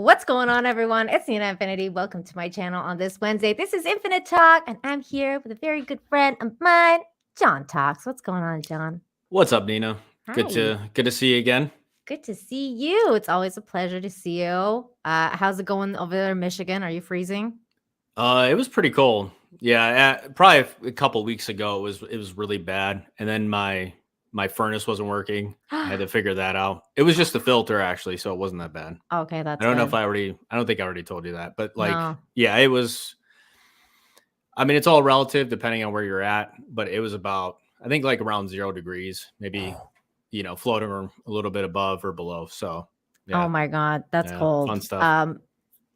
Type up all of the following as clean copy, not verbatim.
What's going on, everyone? It's Nina Infinity. Welcome to my channel on this Wednesday. This is Infinite Talk, and I'm here with a very good friend of mine, John Talks. What's going on, John? What's up, Nina? Good Hi. to see you again. Good to see you. It's always a pleasure to see you. How's it going over there in Michigan? Are you freezing? It was pretty cold. Yeah, probably a couple weeks ago it was really bad, and then my furnace wasn't working. I had to figure that out. It was just the filter actually, so it wasn't that bad. Okay, I that's don't know if good. I don't think I already told you that, but No. yeah, it was. I mean, it's all relative depending on where you're at, but it was about I think like around 0 degrees, maybe floating a little bit above or below. So Oh yeah, my God, that's yeah, cold. fun stuff.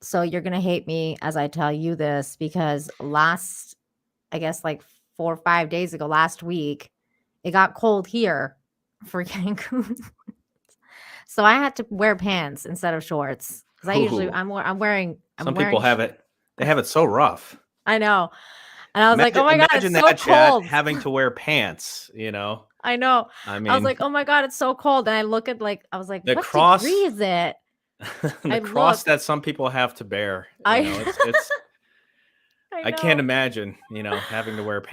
So you're gonna hate me as I tell you this because I guess like 4 or 5 days ago, last week, it got cold here for Cancun. So I had to wear pants instead of shorts because I usually Ooh, I'm some people wearing. have it. They have it so rough. I know, and I was like, oh my God, it's Imagine so that, chat, cold. having to wear pants, I know. I I was mean, like, oh my God, it's so cold, and I was like, the what degree cross is it? I the cross looked. that some people have to bear, I it's I I can't know. imagine, having to wear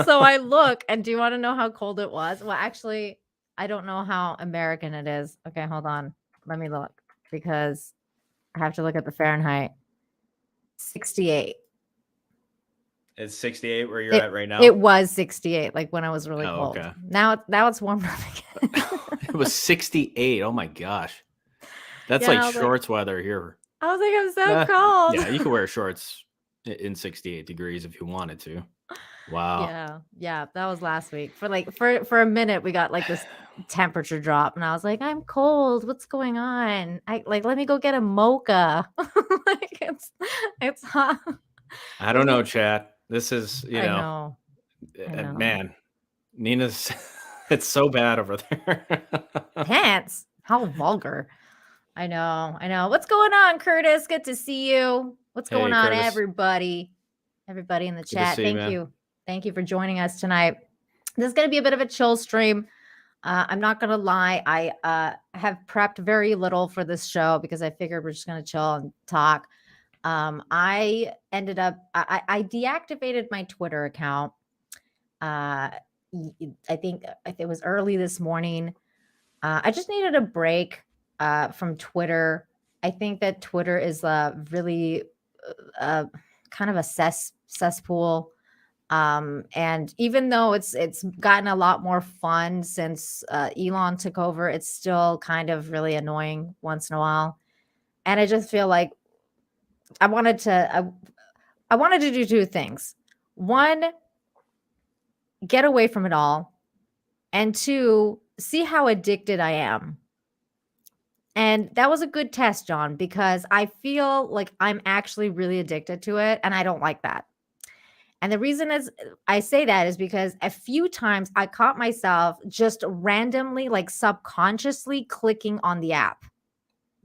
So I look, and do you want to know how cold it was? Well, actually, I don't know how American it is. Okay, hold on. Let me look because I have to look at the Fahrenheit. 68. It's 68 where you're It at right it now? was 68, like when I was really Oh, cold. okay. Now it's warm up again. It was 68. Oh my gosh. That's Yeah, and like shorts weather here. I'm so cold. Yeah, you could wear shorts in 68 degrees if you wanted to. Wow. Yeah, that was last week. For a minute, we got like this temperature drop, and I was like, I'm cold. What's going on? Let me go get a mocha. Like it's hot. I Let don't know, me. chat. This is, I know. I know. man, Nina's it's so bad over there. Pants. How vulgar. I know. I know. What's going on, Curtis? Good to see you. What's going Hey, on, Curtis. everybody? Everybody in the Good to chat. see you, Thank man. you. Thank you for joining us tonight. This is going to be a bit of a chill stream. I'm not going to lie. I have prepped very little for this show because I figured we're just going to chill and talk. I ended up, I deactivated my Twitter account. I think it was early this morning. I just needed a break from Twitter. I think that Twitter is really uh, kind of a cesspool. And even though it's gotten a lot more fun since Elon took over, it's still kind of really annoying once in a while. And I just feel like I wanted to I wanted to do two things. One, get away from it all, and two, see how addicted I am. And that was a good test, John, because I feel like I'm actually really addicted to it, and I don't like that. And the reason is I say that is because a few times I caught myself just randomly, like subconsciously clicking on the app.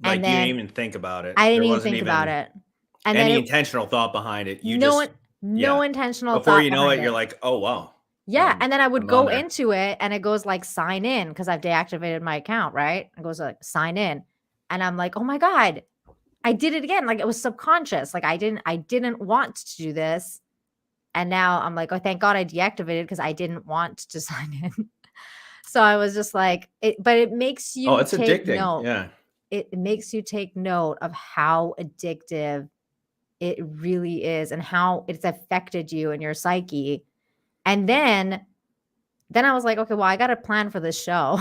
And Like you didn't then even think about it. I didn't There even wasn't think about even it. And then any it intentional thought behind it. You no just, one yeah. no intentional Before thought you know behind it, you're it. like, oh wow, Yeah, and then I would I'm on go there. into it and it goes like sign in because I've deactivated my account, right? It goes like sign in. And I'm like, "Oh my God, I did it again." Like it was subconscious. Like I didn't want to do this. And now I'm like, "Oh, thank God I deactivated because I didn't want to sign in." So I was just like, but it makes Oh, you it's take addicting. note. Yeah. It makes you take note of how addictive it really is and how it's affected you and your psyche. And then I was like, okay, well, I got a plan for this show.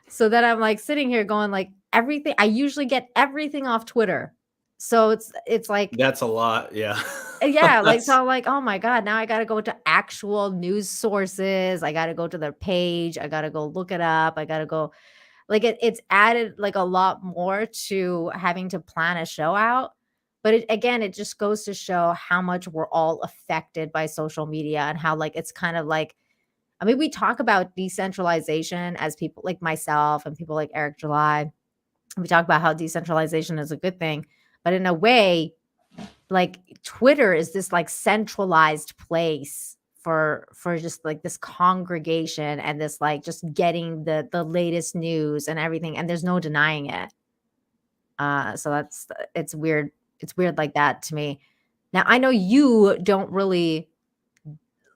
So then I'm like sitting here going like everything. I usually get everything off Twitter. So it's like, That's a lot. Yeah. yeah, like so That's I'm like, oh my God, now I gotta go to actual news sources. I gotta go to their page. I gotta go look it up. I gotta go like it's added like a lot more to having to plan a show out. But again, it just goes to show how much we're all affected by social media and how like it's kind of like, I mean, we talk about decentralization as people like myself and people like Eric July. We talk about how decentralization is a good thing, but in a way, like Twitter is this like centralized place for just like this congregation and this like just getting the latest news and everything, and there's no denying it. So it's weird. It's weird like that to me. Now I know you don't really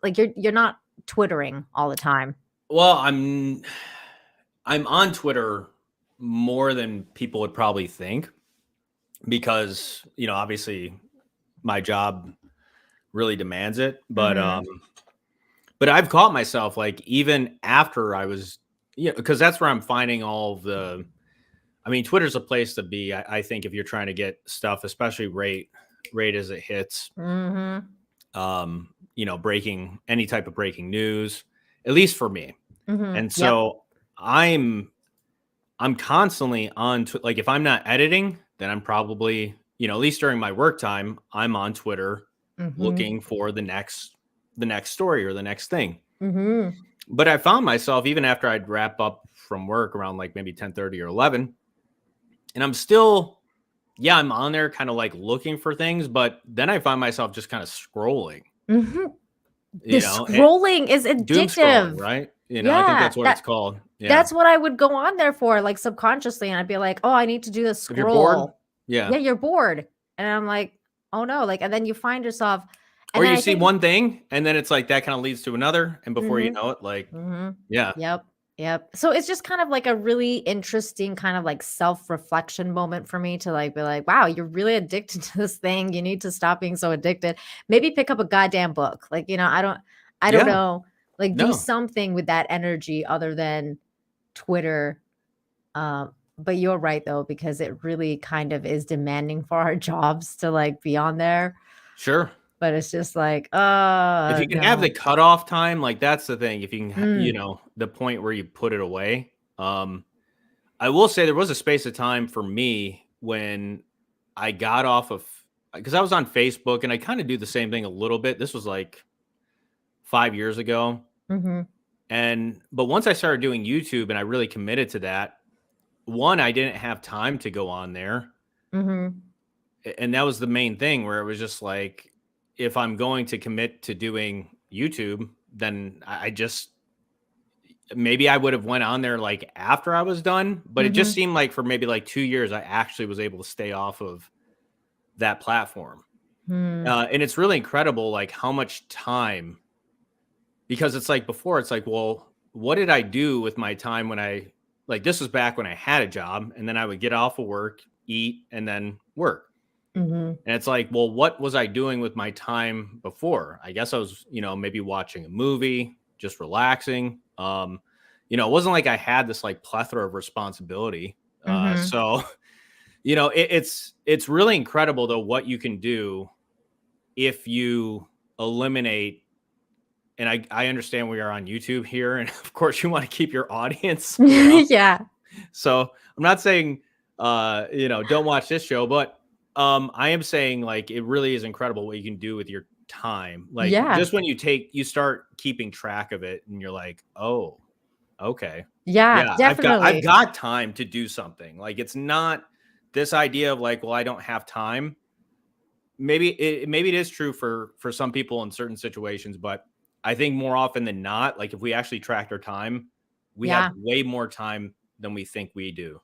like you're not twittering all the time. Well, I'm on Twitter more than people would probably think because, obviously my job really demands it, Mm-hmm. but I've caught myself like even after I was because that's where I'm finding all of the I mean, Twitter's a place to be. I think if you're trying to get stuff, especially rate as it hits, Mm-hmm. breaking any type of breaking news, at least for me. Mm-hmm. And Yep. so I'm constantly on like if I'm not editing, then I'm probably, at least during my work time, I'm on Twitter Mm-hmm. looking for the next story or the next thing. Mm-hmm. But I found myself even after I'd wrap up from work around like maybe 10:30 or 11, and I'm still I'm on there kind of like looking for things, but then I find myself just kind of scrolling, Mm-hmm. The you know, and scrolling is doom scrolling, addictive. right? I think Yeah, that's what it's called. Yeah. that's what I would go on there for, like subconsciously, and I'd be like, "Oh, I need to do the If you're bored, scroll." yeah. Yeah, you're bored, and I'm like, "Oh no!" Like, and then you find yourself, and Or then you I see think, one thing and then it's like that kind of leads to another. And before you mm-hmm, know it, like, mm-hmm, yeah, yep, yep. So it's just kind of like a really interesting kind of like self-reflection moment for me to like be like, "Wow, you're really addicted to this thing. You need to stop being so addicted. Maybe pick up a goddamn book." Like, I don't yeah, know. Like, do no, something with that energy other than Twitter. But you're right though, because it really kind of is demanding for our jobs to like be on there. sure. But it's just like, If you can have the no. cutoff time, like that's the thing. If you can, Mm, the point where you put it away. I will say there was a space of time for me when I got off of because I was on Facebook and I kind of do the same thing a little bit. This was like 5 years ago. mm-hmm, But once I started doing YouTube and I really committed to that, one, I didn't have time to go on there. mm-hmm, And that was the main thing where it was just like, if I'm going to commit to doing YouTube, then I just maybe I would have went on there like after I was done, but it just mm-hmm, seemed like for maybe like 2 years, I actually was able to stay off of that platform. mm, And it's really incredible, like how much time, because it's like before, it's like, well, what did I do with my time when like this was back when I had a job and then I would get off of work, eat, and then work. mm-hmm, And it's like, well, what was I doing with my time before? I guess I was, maybe watching a movie, just relaxing. It wasn't like I had this like plethora of responsibility. mm-hmm. So, it's really incredible though what you can do if you eliminate. And I understand we are on YouTube here, and of course you want to keep your audience, Yeah. So I'm not saying, don't watch this show, but I am saying like it really is incredible what you can do with your time. Like Yeah. just when you start keeping track of it, and you're like, oh, okay, Yeah, yeah, I've definitely. got time to do something. Like it's not this idea of like, well, I don't have time. Maybe it is true for some people in certain situations, but I think more often than not, like if we actually tracked our time, we have Yeah. way more time than we think we do.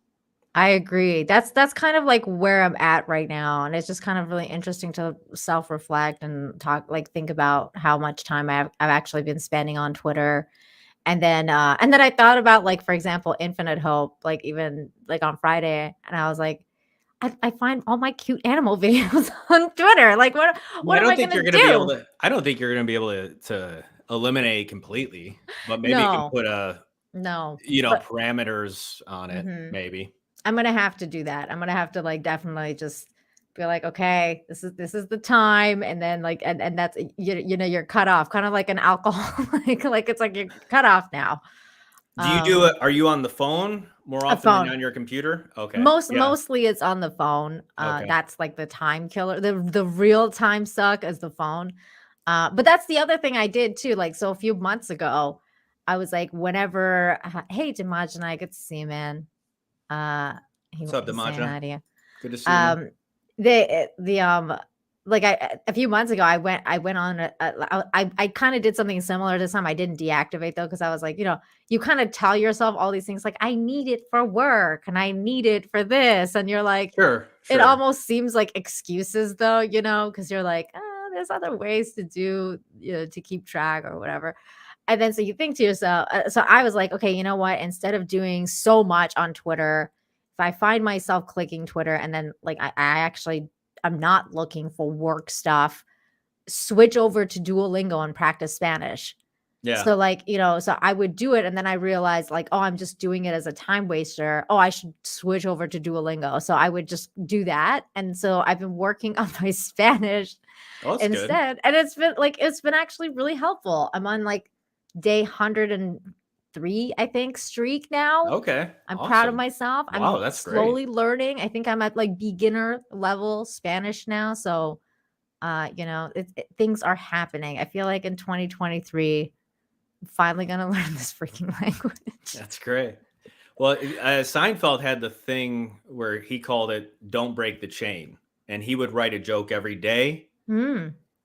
I agree. That's kind of like where I'm at right now, and it's just kind of really interesting to self-reflect and talk like think about how much time I've actually been spending on Twitter. And then I thought about like, for example, Infinite Hope, like even like on Friday, and I was like, I find all my cute animal videos on Twitter. Like Yeah, what am I gonna do? I don't think you're gonna be able to eliminate completely, but maybe you can No, put no. But parameters on it, mhm. maybe. I'm gonna have to do that. I'm gonna have to like definitely just be like, okay, this is the time, and then like and that's you're cut off, kind of like an alcohol, like it's like you're cut off now. Do you do Um, it? Are you on the phone more a often than phone. on your computer? Okay. Yeah. Mostly it's on the phone. Okay. That's like the time killer. The real time suck is the phone. But that's the other thing I did too. Like so, a few months ago, I was like, whenever, hey, Dimaj and I, good to see you, man. Uh, What's up, he's saying Damaja? hi to you. Good to see you, man. Um, the like a few months ago, I went on I kind of did something similar this time. I didn't deactivate though, because I was like, you kind of tell yourself all these things like, I need it for work and I need it for this. And you're like, Sure. it almost seems like excuses though, because you're like, there's other ways to do, to keep track or whatever. And then so you think to yourself, so I was like, okay, you know what? Instead of doing so much on Twitter, if I find myself clicking Twitter and then like I'm not looking for work stuff, switch over to Duolingo and practice Spanish. Yeah. So like, so I would do it and then I realized like, oh, I'm just doing it as a time waster. Oh, I should switch over to Duolingo. So I would just do that. And so I've been working on my Spanish instead. Good. And it's been actually really helpful. I'm on like day 103, I think, streak now. Okay. I'm proud of myself. Wow, I'm that's slowly great. learning. I think I'm at like beginner level Spanish now. So, things are happening. I feel like in 2023, I'm finally going to learn this freaking language. That's great. Well, Seinfeld had the thing where he called it "Don't break the chain," and he would write a joke every day.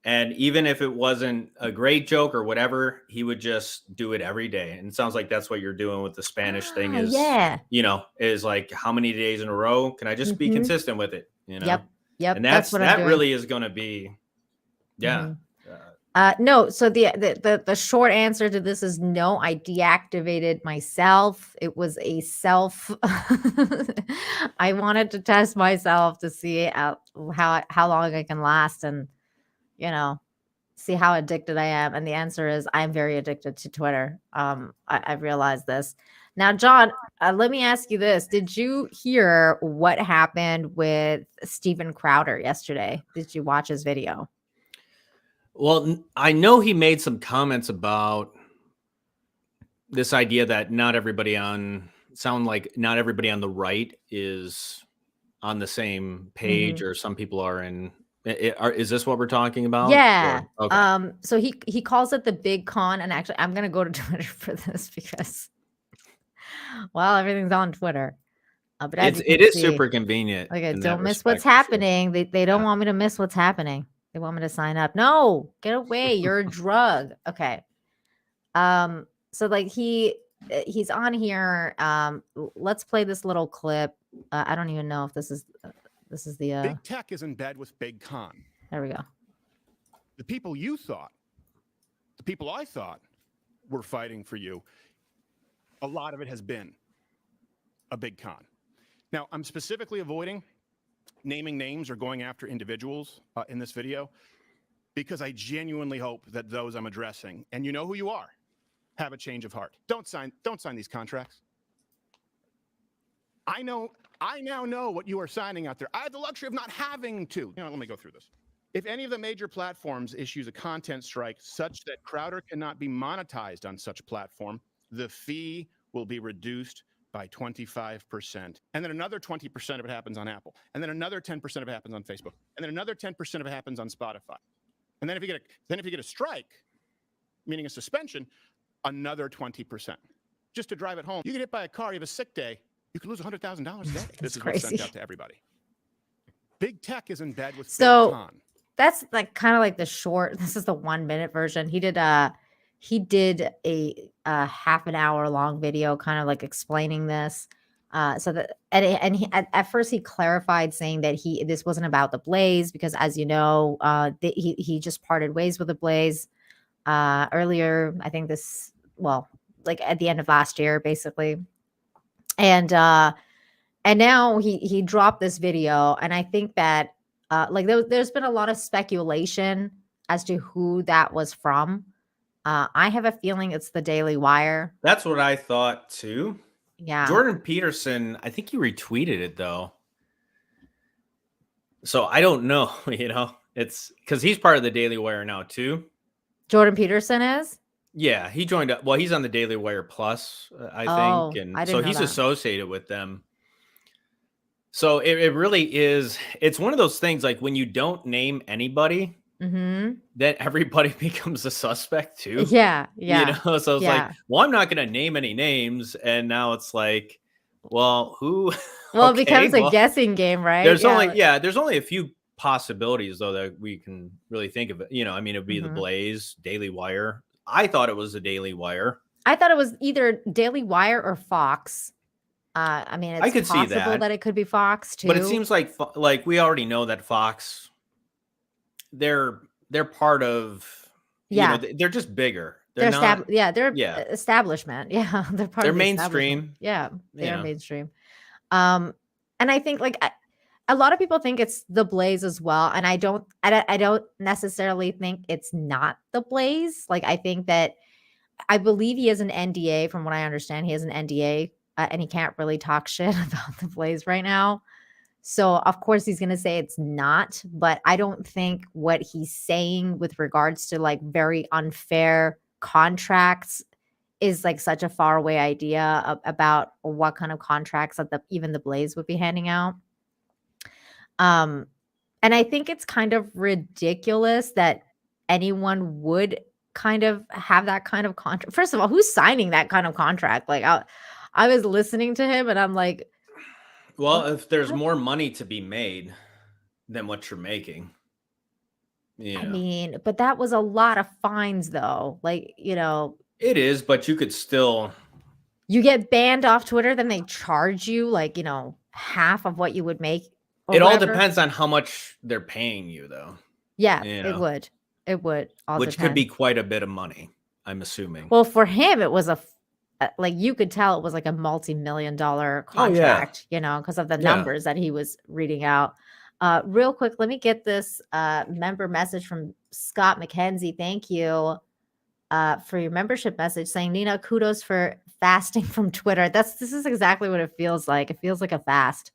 And even if it wasn't a great joke or whatever, he would just do it every day. And it sounds like that's what you're doing with the Spanish thing is, is like, how many days in a row can I just be consistent with it? Yep. And that's what that really is going to be. Yeah. No. So the short answer to this is no. I deactivated myself. It was a self. I wanted to test myself to see how long I can last and, see how addicted I am. And the answer is I'm very addicted to Twitter. I realized this. Now, John, let me ask you this. Did you hear what happened with Steven Crowder yesterday? Did you watch his video? Well, I know he made some comments about this idea that not everybody on the right is on the same page, or some people are in. Is this what we're talking about? Yeah. Okay. So he calls it the big con, and actually, I'm gonna go to Twitter for this because, well, everything's on Twitter. But it is super convenient. Like, don't miss what's happening. They don't want me to miss what's happening. They want me to sign up. No, get away. You're a drug. Okay. So like he's on here. Let's play this little clip. I don't even know if this is the big tech is in bed with big con. There we go. The people I thought were fighting for you, a lot of it has been a big con. Now, I'm specifically avoiding naming names or going after individuals in this video because I genuinely hope that those I'm addressing, and you know who you are, have a change of heart. Don't sign these contracts. I now know what you are signing out there. I have the luxury of not having to. Let me go through this. If any of the major platforms issues a content strike such that Crowder cannot be monetized on such platform, the fee will be reduced by 25%. And then another 20% of it happens on Apple. And then another 10% of it happens on Facebook. And then another 10% of it happens on Spotify. And then if you get a strike, meaning a suspension, another 20%. Just to drive it home. You get hit by a car, you have a sick day, you could lose $100,000 a day. This is what's sent out to everybody. Big tech is in bed with big con. That's like kind of like the short. This is the 1 minute version. He did a half an hour long video, kind of like explaining this. So that at first he clarified saying that this wasn't about the Blaze because, as you know, he just parted ways with the Blaze earlier. I think like at the end of last year, basically. And now he dropped this video, and I think that there's been a lot of speculation as to who that was from. I have a feeling it's the Daily Wire. That's what I thought too. Yeah. Jordan Peterson, I think he retweeted it though. So I don't know, it's because he's part of the Daily Wire now too. Jordan Peterson is? Yeah, he joined up. Well, he's on the Daily Wire Plus, I think. And so he's associated with them. So it really is. It's one of those things like when you don't name anybody, then everybody becomes a suspect too. Yeah. So it's like, well, I'm not going to name any names. And now it's like, well, who? Well, it becomes a guessing game, right? There's only a few possibilities though that we can really think of it. You know, I mean, it'd be the Mhm. Blaze, Daily Wire. I thought it was the Daily Wire. I thought it was either Daily Wire or Fox. I mean, I it's could see possible that. that it could be Fox too. But it seems like we already know that Fox, they're part of, you know, yeah, they're just bigger. They're they're not, they're yeah, establishment. Yeah, they're part they're of the establishment. mainstream, Yeah, you they are know. mainstream. And I think like a lot of people think it's the Blaze as well, and I don't necessarily think it's not the Blaze. Like I think that I believe he has an NDA. From what I understand, he has an NDA, and he can't really talk shit about the Blaze right now. So of course he's going to say it's not, but I don't think what he's saying with regards to like very unfair contracts is like such a far away idea about what kind of contracts that even the Blaze would be handing out. Um, and I think it's kind of ridiculous that anyone would kind of have that kind of contract. First of all, who's signing that kind of contract? Like I was listening to him and I'm like, Well, if there's what? more money to be made than what you're making, you I know, mean, but that was a lot of fines though. Like, you know, it is, but you could still, you get banned off Twitter, then they charge you like, you know, half of what you would make or it all whatever. depends on how much they're paying you though, Yeah, you it know, would. It would all which could depend. be quite a bit of money, I'm assuming. Well, for him, it was like you could tell it was like a multi-million-dollar Oh, yeah. contract, you know, because of the Yeah. numbers that he was reading out. Real quick, let me get this member message from Scott McKenzie. Thank you for your membership message saying, Nina, kudos for fasting from Twitter. This is exactly what it feels like. It feels like a fast.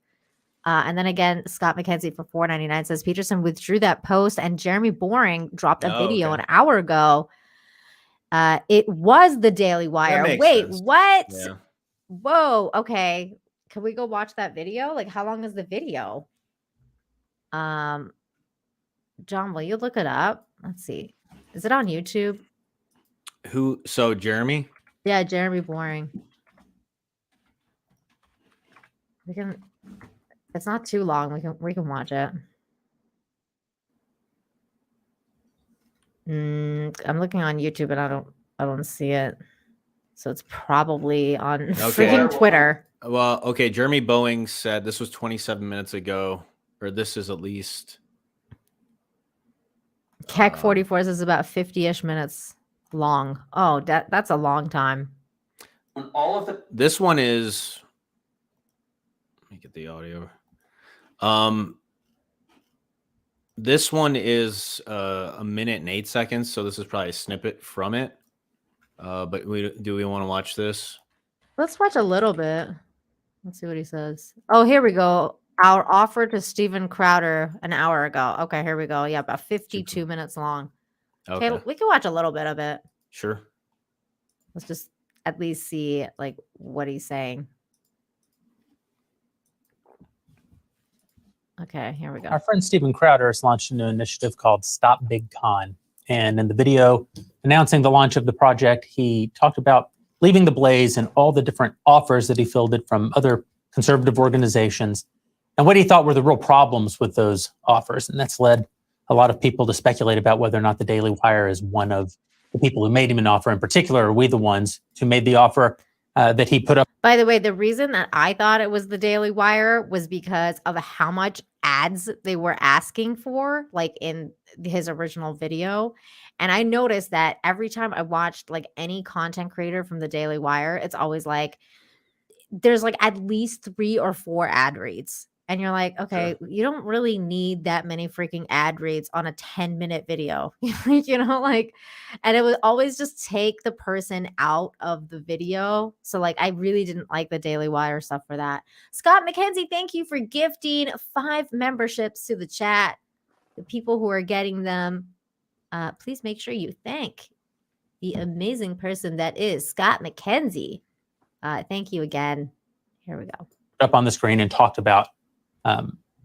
And then again, Scott McKenzie for $4.99 says Peterson withdrew that post and Jeremy Boring dropped a video okay. an hour ago. It was the Daily That Wire. makes Wait, sense. what? Yeah. Whoa. Okay. Can we go watch that video? Like, how long is the video? John, will you look it up? Let's see. Is it on YouTube? So Jeremy? Yeah, Jeremy Boring. It's not too long. We can watch it. I'm looking on YouTube and I don't see it. So it's probably on freaking Twitter. Well, okay. Jeremy Boeing said this was 27 minutes ago, or this is at least. Keck 44 says about 50-ish minutes long. Oh, that's a long time. This one is. Let me get the audio. This one is 1 minute and 8 seconds, so this is probably a snippet from it. But do we want to watch this? Let's watch a little bit. Let's see what he says. Oh, here we go. Our offer to Steven Crowder an hour ago. Okay, here we go. Yeah, about 52 minutes long. Okay, we can watch a little bit of it. Sure. Let's just at least see like what he's saying. Okay, here we go. Our friend Steven Crowder has launched a new initiative called Stop Big Con. And in the video announcing the launch of the project, he talked about leaving the Blaze and all the different offers that he fielded from other conservative organizations and what he thought were the real problems with those offers. And that's led a lot of people to speculate about whether or not the Daily Wire is one of the people who made him an offer. In particular, are we the ones who made the offer that he put up? By the way, the reason that I thought it was the Daily Wire was because of how much ads they were asking for, like in his original video. And I noticed that every time I watched like any content creator from the Daily Wire, it's always like there's like at least 3 or 4 ad reads. And you're like, okay, you don't really need that many freaking ad reads on a 10-minute video. You know, like, and it would always just take the person out of the video. So like, I really didn't like the Daily Wire stuff for that. Scott McKenzie, thank you for gifting 5 memberships to the chat. The people who are getting them, please make sure you thank the amazing person that is Scott McKenzie. Thank you again. Here we go. Up on the screen and talked about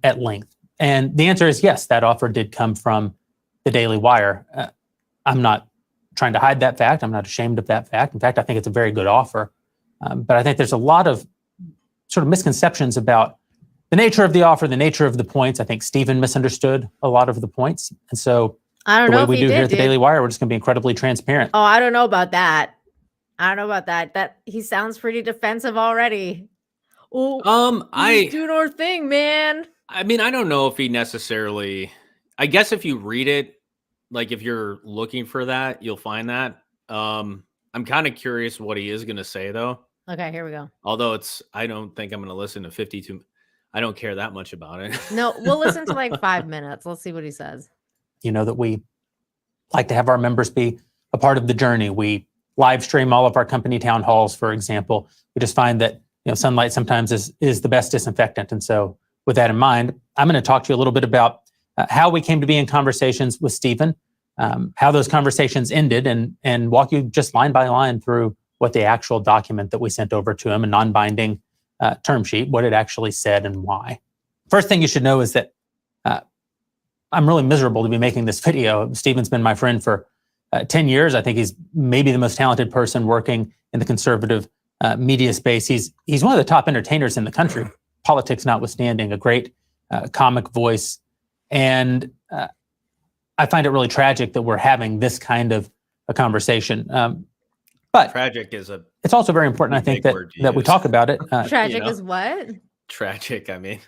at length. And the answer is yes, that offer did come from the Daily Wire. I'm not trying to hide that fact. I'm not ashamed of that fact. In fact, I think it's a very good offer. But I think there's a lot of sort of misconceptions about the nature of the offer, the nature of the points. I think Stephen misunderstood a lot of the points. And so I don't the know way if we he do did, here at the dude. Daily Wire, we're just going to be incredibly transparent. Oh, I don't know about that. That he sounds pretty defensive already. Oh, he's doing our thing, man. I mean, I don't know if he necessarily. I guess if you read it, like if you're looking for that, you'll find that. I'm kind of curious what he is going to say, though. Okay, here we go. Although I don't think I'm going to listen to 52. I don't care that much about it. No, we'll listen to like 5 minutes. Let's see what he says. You know that we like to have our members be a part of the journey. We live stream all of our company town halls, for example. We just find that sunlight sometimes is the best disinfectant. And so with that in mind, I'm going to talk to you a little bit about how we came to be in conversations with Stephen, how those conversations ended, and walk you just line by line through what the actual document that we sent over to him, a non-binding term sheet, what it actually said and why. First thing you should know is that I'm really miserable to be making this video. Stephen's been my friend for 10 years. I think he's maybe the most talented person working in the conservative media space. He's one of the top entertainers in the country, politics notwithstanding, a great comic voice. And I find it really tragic that we're having this kind of a conversation. But tragic it's also very important, I think, that we talk about it. Tragic is what? Tragic, I mean.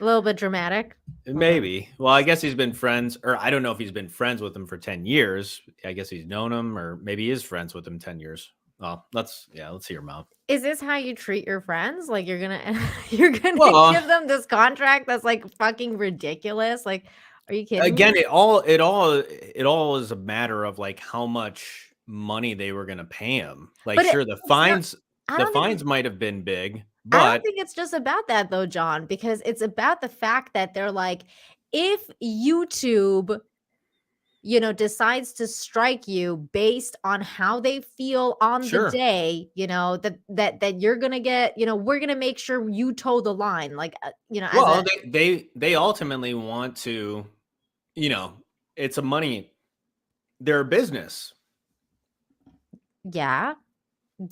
A little bit dramatic. Maybe. Well, I guess he's been friends, or I don't know if he's been friends with him for 10 years. I guess he's known him, or maybe he is friends with him 10 years. Well, let's hear him out. Is this how you treat your friends? Like you're gonna give them this contract that's like fucking ridiculous? Like, are you kidding? Again, me? it all is a matter of like how much money they were gonna pay him. Like, But sure, the fines might have been big, but I don't think it's just about that though, John, because it's about the fact that they're like, if YouTube, decides to strike you based on how they feel on Sure. the day, that you're gonna get, we're gonna make sure you toe the line, like, well, they ultimately want to, it's a money, they're a business. Yeah.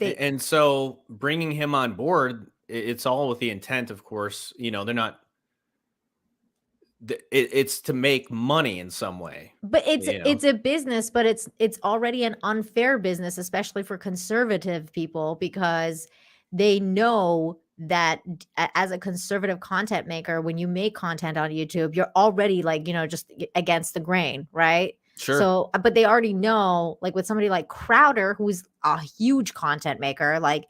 And so bringing him on board, it's all with the intent, of course, they're not, it's to make money in some way. But it's a business, but it's already an unfair business, especially for conservative people, because they know that as a conservative content maker, when you make content on YouTube, you're already like, just against the grain, right? Sure. So, but they already know, like with somebody like Crowder, who's a huge content maker, like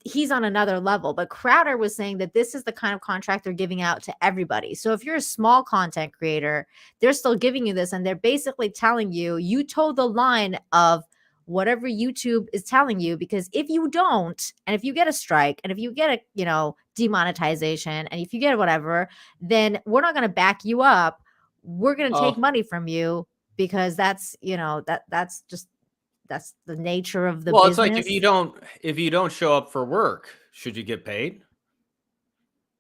he's on another level. But Crowder was saying that this is the kind of contract they're giving out to everybody. So if you're a small content creator, they're still giving you this, and they're basically telling you toe the line of whatever YouTube is telling you, because if you don't, and if you get a strike, and if you get a demonetization, and if you get whatever, then we're not going to back you up. We're going to take money from you, because that's that's the nature of the business. It's like if you don't show up for work, should you get paid?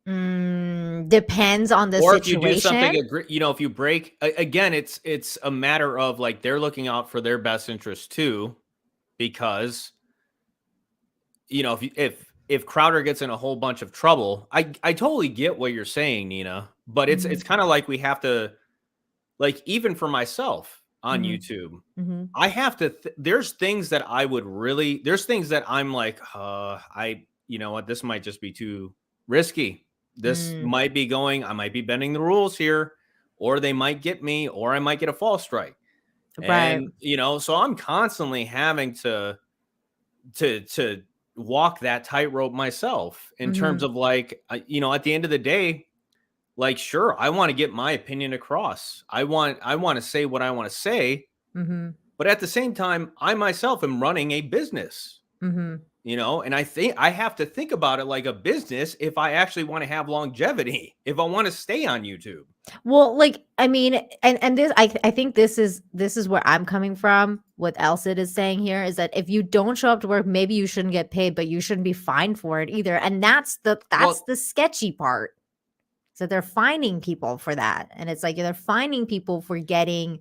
Depends on the or situation. If you do something, if you break, again, it's a matter of like they're looking out for their best interest too, because if Crowder gets in a whole bunch of trouble, I totally get what you're saying, Nina, but it's kind of like we have to, like, even for myself on YouTube, I have to, there's things that there's things that I'm like, this might just be too risky. This might be I might be bending the rules here, or they might get me, or I might get a false strike. Right. And, so I'm constantly having to walk that tightrope myself in terms of like, at the end of the day, like, sure, I want to get my opinion across. I want to say what I want to say, but at the same time, I myself am running a business, and I think I have to think about it like a business if I actually want to have longevity, if I want to stay on YouTube. Well, like, I mean, and this, I think this is where I'm coming from. What Elsid is saying here is that if you don't show up to work, maybe you shouldn't get paid, but you shouldn't be fined for it either. And that's the sketchy part. So they're fining people for that. And it's like they're fining people for getting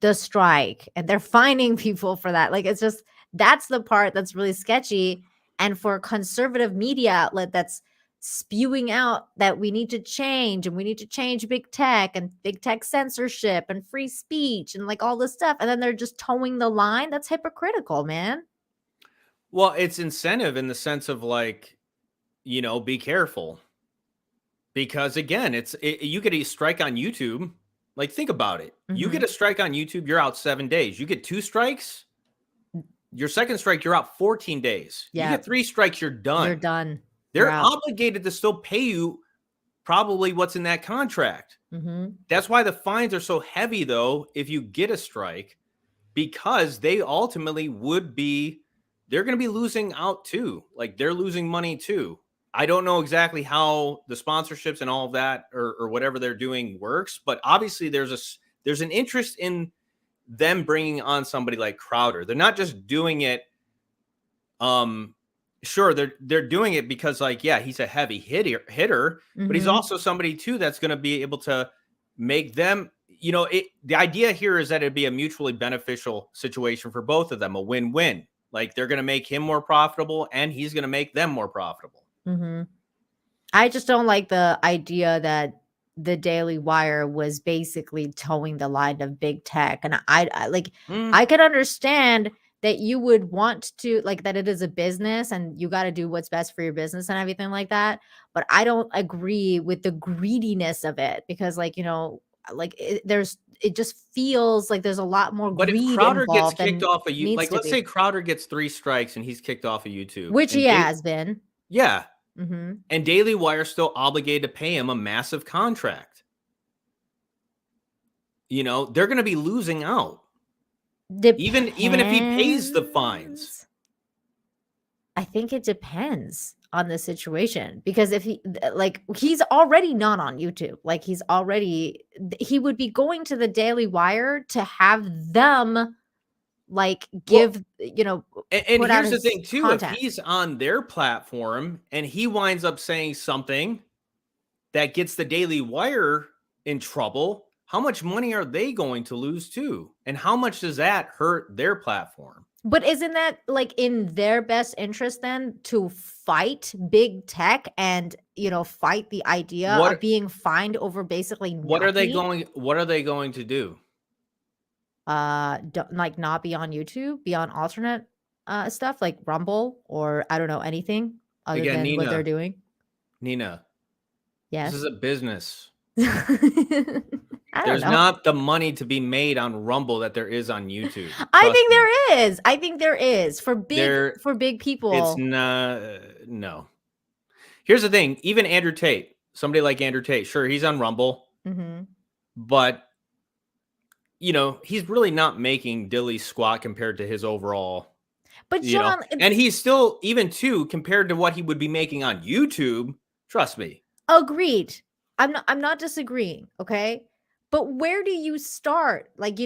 the strike, and they're fining people for that. Like, it's just, that's the part that's really sketchy. And for a conservative media outlet that's spewing out that we need to change and we need to change big tech and big tech censorship and free speech and like all this stuff. And then they're just towing the line. That's hypocritical, man. Well, it's incentive in the sense of like, be careful. Because again, you get a strike on YouTube. Like, think about it. You get a strike on YouTube, you're out 7 days. You get 2 strikes, your second strike, you're out 14 days. Yeah. You get 3 strikes, you're done. You're done. They're obligated to still pay you probably what's in that contract. That's why the fines are so heavy, though, if you get a strike, because they ultimately they're going to be losing out too. Like, they're losing money too. I don't know exactly how the sponsorships and all of that or whatever they're doing works, but obviously there's an interest in them bringing on somebody like Crowder. They're not just doing it. Sure, they're doing it because, like, yeah, he's a heavy hitter, but he's also somebody too that's going to be able to make them. The idea here is that it'd be a mutually beneficial situation for both of them, a win-win. Like, they're going to make him more profitable, and he's going to make them more profitable. I just don't like the idea that the Daily Wire was basically towing the line of big tech. And I could understand that you would want to, like, that it is a business and you got to do what's best for your business and everything like that. But I don't agree with the greediness of it because, like, it just feels like there's a lot more But greed if Crowder gets involved kicked than off of YouTube, needs like, to let's be. say Crowder gets 3 strikes and he's kicked off of YouTube, Which he has been. Yeah. And Daily Wire still obligated to pay him a massive contract. They're going to be losing out. Even if he pays the fines. I think it depends on the situation because if he's already not on YouTube, like he would be going to the Daily Wire to have them like give, and here's the thing too, content. If he's on their platform and he winds up saying something that gets the Daily Wire in trouble, how much money are they going to lose too? And how much does that hurt their platform? But isn't that like in their best interest then to fight big tech and, fight the idea of being fined over basically nothing? What are they going to do? Not be on YouTube, be on alternate stuff like Rumble or I don't know, anything other than Nina, what they're doing. Nina. Yes. This is a business. There's not the money to be made on Rumble that there is on YouTube. I think there is for big people. It's not. No. Here's the thing. Even Andrew Tate, somebody like Andrew Tate, sure, he's on Rumble, but he's really not making dilly squat compared to his overall. But John, and he's still, even too, compared to what he would be making on YouTube. Trust me. Agreed. I'm not disagreeing. Okay. But where do you start? Like,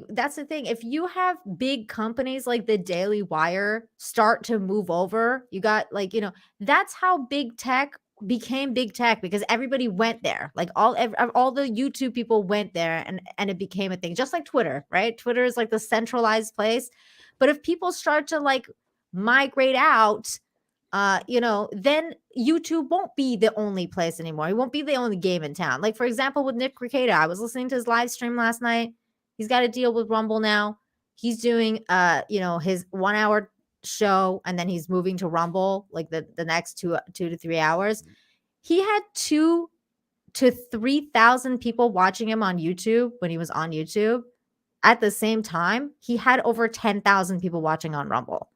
that's the thing. If you have big companies like the Daily Wire start to move over, you got that's how big tech became big tech because everybody went there. Like all the YouTube people went there and it became a thing, just like Twitter, right? Twitter is like the centralized place. But if people start to like migrate out, then YouTube won't be the only place anymore. It won't be the only game in town. Like, for example, with Nick Rekieta, I was listening to his live stream last night. He's got a deal with Rumble now. He's doing, his 1 hour show, and then he's moving to Rumble, like the next 2 to 3 hours. He had 2,000 to 3,000 people watching him on YouTube when he was on YouTube. At the same time, he had over 10,000 people watching on Rumble.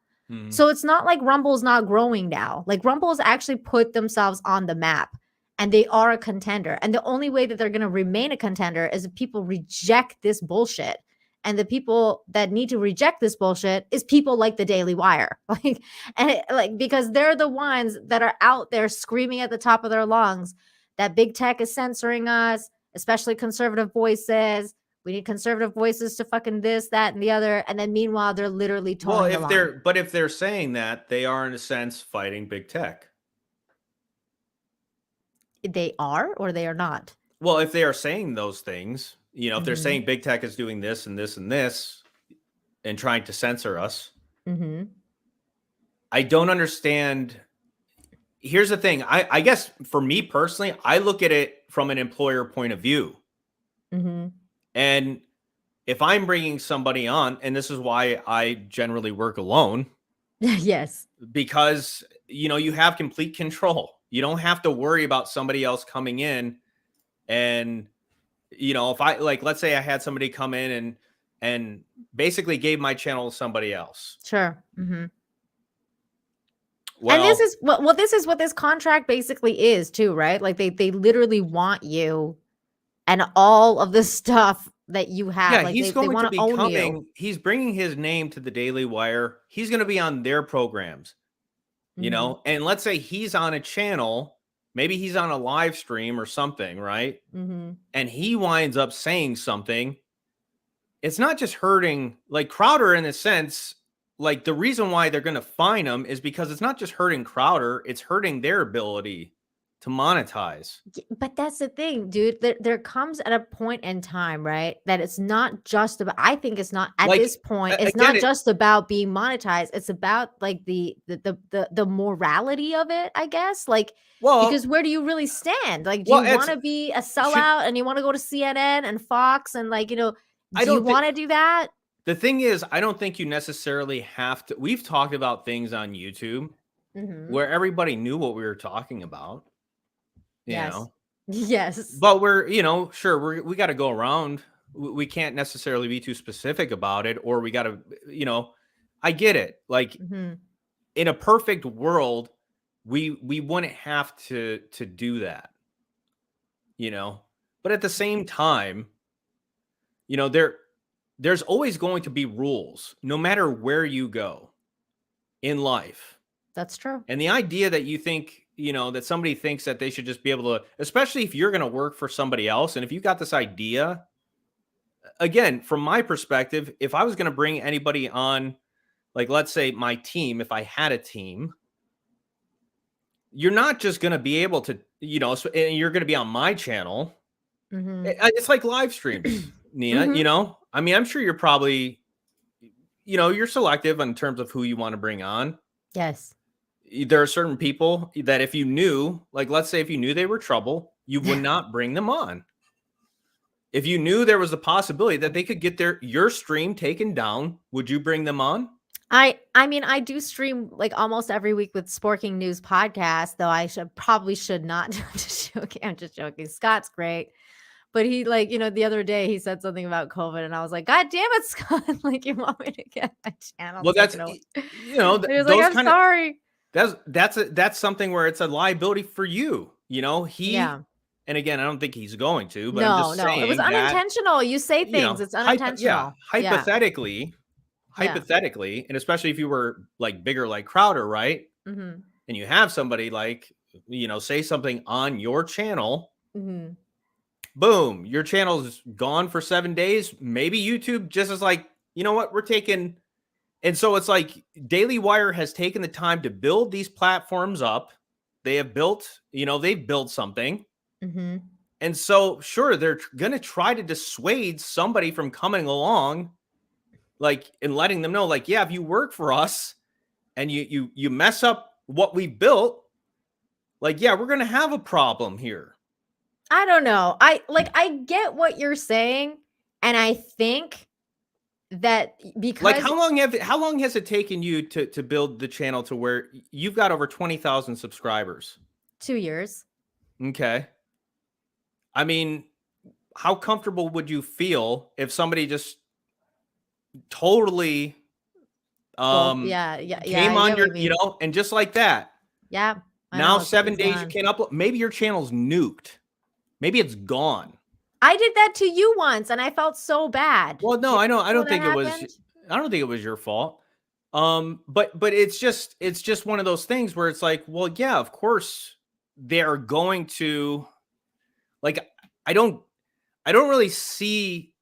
So it's not like Rumble's not growing now. Like Rumble's actually put themselves on the map and they are a contender. And the only way that they're going to remain a contender is if people reject this bullshit. And the people that need to reject this bullshit is people like the Daily Wire. Because they're the ones that are out there screaming at the top of their lungs that big tech is censoring us, especially conservative voices. We need conservative voices to fucking this, that, and the other. And then meanwhile, they're literally towing the line. If they're saying that, they are in a sense fighting big tech. They are, or they are not? Well, if they are saying those things, if they're saying big tech is doing this and this and this and trying to censor us, I don't understand. here's the thing. I guess for me personally, I look at it from an employer point of view. Mm-hmm. And if I'm bringing somebody on, and this is why I generally work alone, Yes. because you have complete control. You don't have to worry about somebody else coming in. And if I let's say I had somebody come in and basically gave my channel to somebody else. Sure. Mm-hmm. Well, and this is this is what this contract basically is too, right? Like they literally want you and all of the stuff that you have. yeah, Like he's they going want to to be own you. coming. He's bringing his name to the Daily Wire. He's going to be on their programs, Mhm. and let's say he's on a channel, maybe he's on a live stream or something, right? Mhm. And he winds up saying something. It's not just hurting like Crowder in a sense. Like the reason why they're going to fine him is because it's not just hurting Crowder, it's hurting their ability to monetize. But that's the thing, dude. There comes at a point in time, right? That it's not just about, I think it's not at Like, this point, it's again, not just about being monetized. It's about like the morality of it, I guess. Like, because where do you really stand? Like, do you want to be a sellout and you want to go to CNN and Fox and do you want to do that? The thing is, I don't think you necessarily have to. We've talked about things on YouTube where everybody knew what we were talking about. Yes. Yes. But we're, sure, we got to go around. We can't necessarily be too specific about it, or we got to, I get it. Like in a perfect world, we wouldn't have to do that, but at the same time, there's always going to be rules no matter where you go in life. That's true. And the idea that you think, that somebody thinks that they should just be able to, especially if you're going to work for somebody else. And if you got this idea, again, from my perspective, if I was going to bring anybody on, like, let's say my team, if I had a team, you're not just going to be able to, and you're going to be on my channel. It's like live streams, Nina, I mean, I'm sure you're probably, you're selective in terms of who you want to bring on. Yes. There are certain people that if you knew, like, let's say if you knew they were trouble, you would not bring them on. If you knew there was a possibility that they could get your stream taken down, would you bring them on? I mean, I do stream like almost every week with Sporking News podcast, though I probably should not. I'm just joking. Scott's great. But he the other day he said something about COVID and I was like, God damn it, Scott. Like, you want me to get my channel? Well, that's, he was like, I'm sorry. That's something where it's a liability for you. And again, I don't think he's going to, but I'm just saying it was unintentional. You say things, it's unintentional. Hypothetically, and especially if you were like bigger, like Crowder, right? And you have somebody like, say something on your channel, boom, your channel's gone for 7 days. Maybe YouTube just is like, you know what, we're taking. And so it's like Daily Wire has taken the time to build these platforms up. They have built, they've built something. And so, sure, they're going to try to dissuade somebody from coming along, like, and letting them know, like, yeah, if you work for us and you mess up what we built, like, yeah, we're going to have a problem here. I don't know. I get what you're saying. And I think that because like how long has it taken you to build the channel to where you've got over 20,000 subscribers? 2 years. Okay. I mean, how comfortable would you feel if somebody just totally came on your, and just like that? Yeah. Now 7 days you can't upload. Maybe your channel's nuked. Maybe it's gone. I did that to you once and I felt so bad. Well, no, I know. I don't think it was your fault. But it's just one of those things where it's like, well, yeah, of course they're going to, like, I don't really see,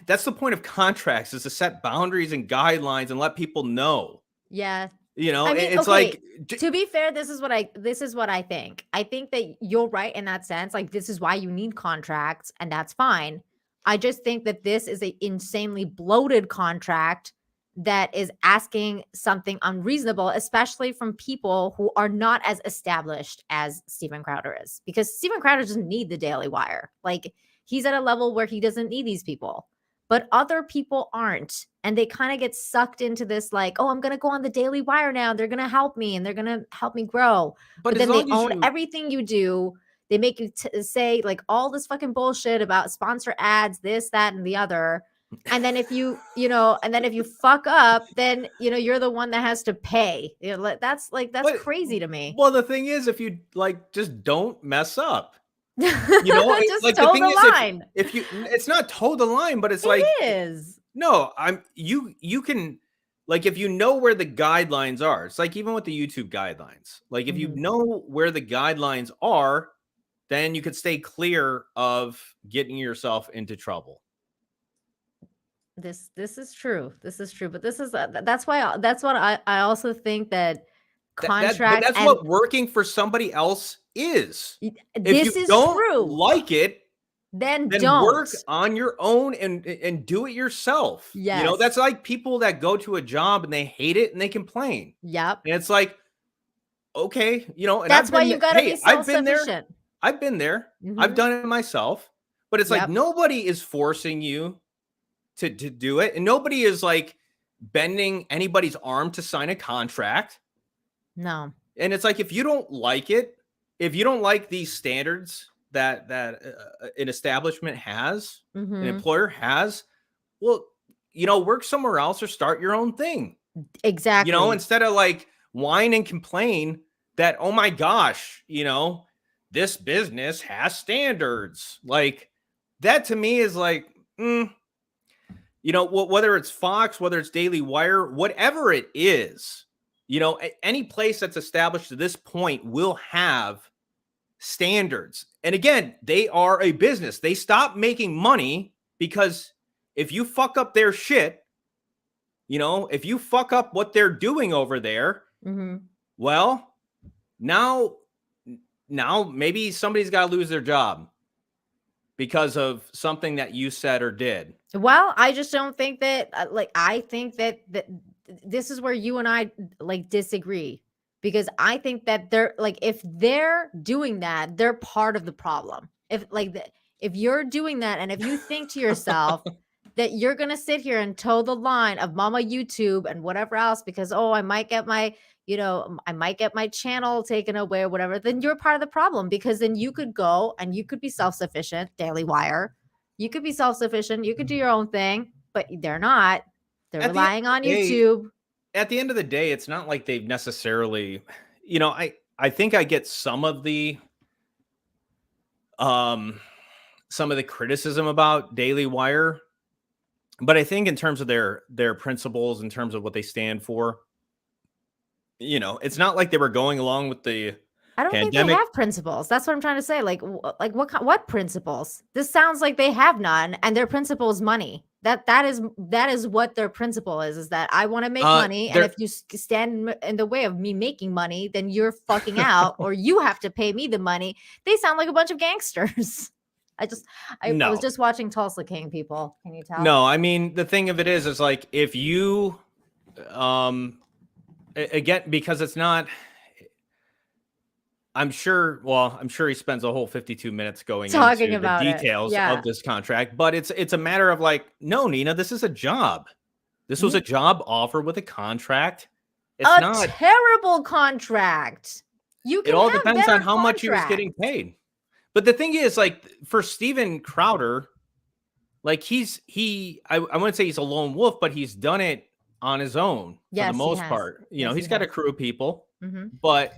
that's the point of contracts, is to set boundaries and guidelines and let people know. Yeah. I mean, it's like, to be fair, this is what I think. I think that you're right in that sense. Like, this is why you need contracts, and that's fine. I just think that this is an insanely bloated contract that is asking something unreasonable, especially from people who are not as established as Steven Crowder is, because Steven Crowder doesn't need the Daily Wire. Like, he's at a level where he doesn't need these people, but other people aren't. And they kind of get sucked into this, like, oh, I'm going to go on the Daily Wire now. They're going to help me and they're going to help me grow. But as then they long as own you- everything you do. They make you say like all this fucking bullshit about sponsor ads, this, that, and the other. And then if you fuck up, then, you're the one that has to pay. That's But- crazy to me. Well, the thing is, if you like, just don't mess up. Just like, toe thing the is, line. If you, it's not toe the line, but it's It like, is. no, you can, like, if you know where the guidelines are, it's like even with the YouTube guidelines, like if you Mhm. know where the guidelines are, then you could stay clear of getting yourself into trouble. This is true. This is true. But this is that's what I also think that But contract that's and what working for somebody else is. If this you is don't true. like it, Then then don't work on your own and do it yourself. Yes. That's like people that go to a job and they hate it and they complain. Yep. And it's like, okay, and That's I've why been you got to hey, be I've been there. self-sufficient. I've been there. I've Mhm. done it myself. But it's Yep. like nobody is forcing you to do it. And nobody is like bending anybody's arm to sign a contract. No. And it's like, if you don't like it, if you don't like these standards that an establishment has, an Mhm. employer has, well, work somewhere else or start your own thing. Exactly. Instead of like whine and complain that, oh my gosh, this business has standards. Like, that to me is like, whether it's Fox, whether it's Daily Wire, whatever it is, any place that's established to this point will have standards. And again, they are a business. They stop making money because if you fuck up their shit, if you fuck up what they're doing over there, Mhm. well, now maybe somebody's got to lose their job because of something that you said or did. Well, I just don't think that I think that this is where you and I disagree, because I think that they're if they're doing that, they're part of the problem. If you're doing that and if you think to yourself that you're going to sit here and toe the line of Mama YouTube and whatever else because I might get my channel taken away or whatever, then you're part of the problem, because then you could go and you could be self-sufficient, Daily Wire. You could be self-sufficient. You could do your own thing, but they're not. They're At the relying on end of the day- YouTube. At the end of the day, it's not like they've necessarily, I think I get some of the criticism about Daily Wire, but I think in terms of their principles, in terms of what they stand for, it's not like they were going along with the I don't think pandemic. they have principles. That's what I'm trying to say. What principles? This sounds like they have none, and their principle is money. That is what their principle is that I want to make money, and if you stand in the way of me making money, then you're fucking out, or you have to pay me the money. They sound like a bunch of gangsters. I was just watching Tulsa King, people. Can you tell? No, I mean, the thing of it is like, if you, again, because it's not, I'm sure he spends a whole 52 minutes talking into about the details of this contract, but it's a matter of like, no, Nina, this is a job. This was a job offer with a contract. It's not terrible contract. It all depends on how much he was getting paid. But the thing is, like, for Steven Crowder, like I wouldn't say he's a lone wolf, but he's done it on his own for the most part. He's got a crew of people, but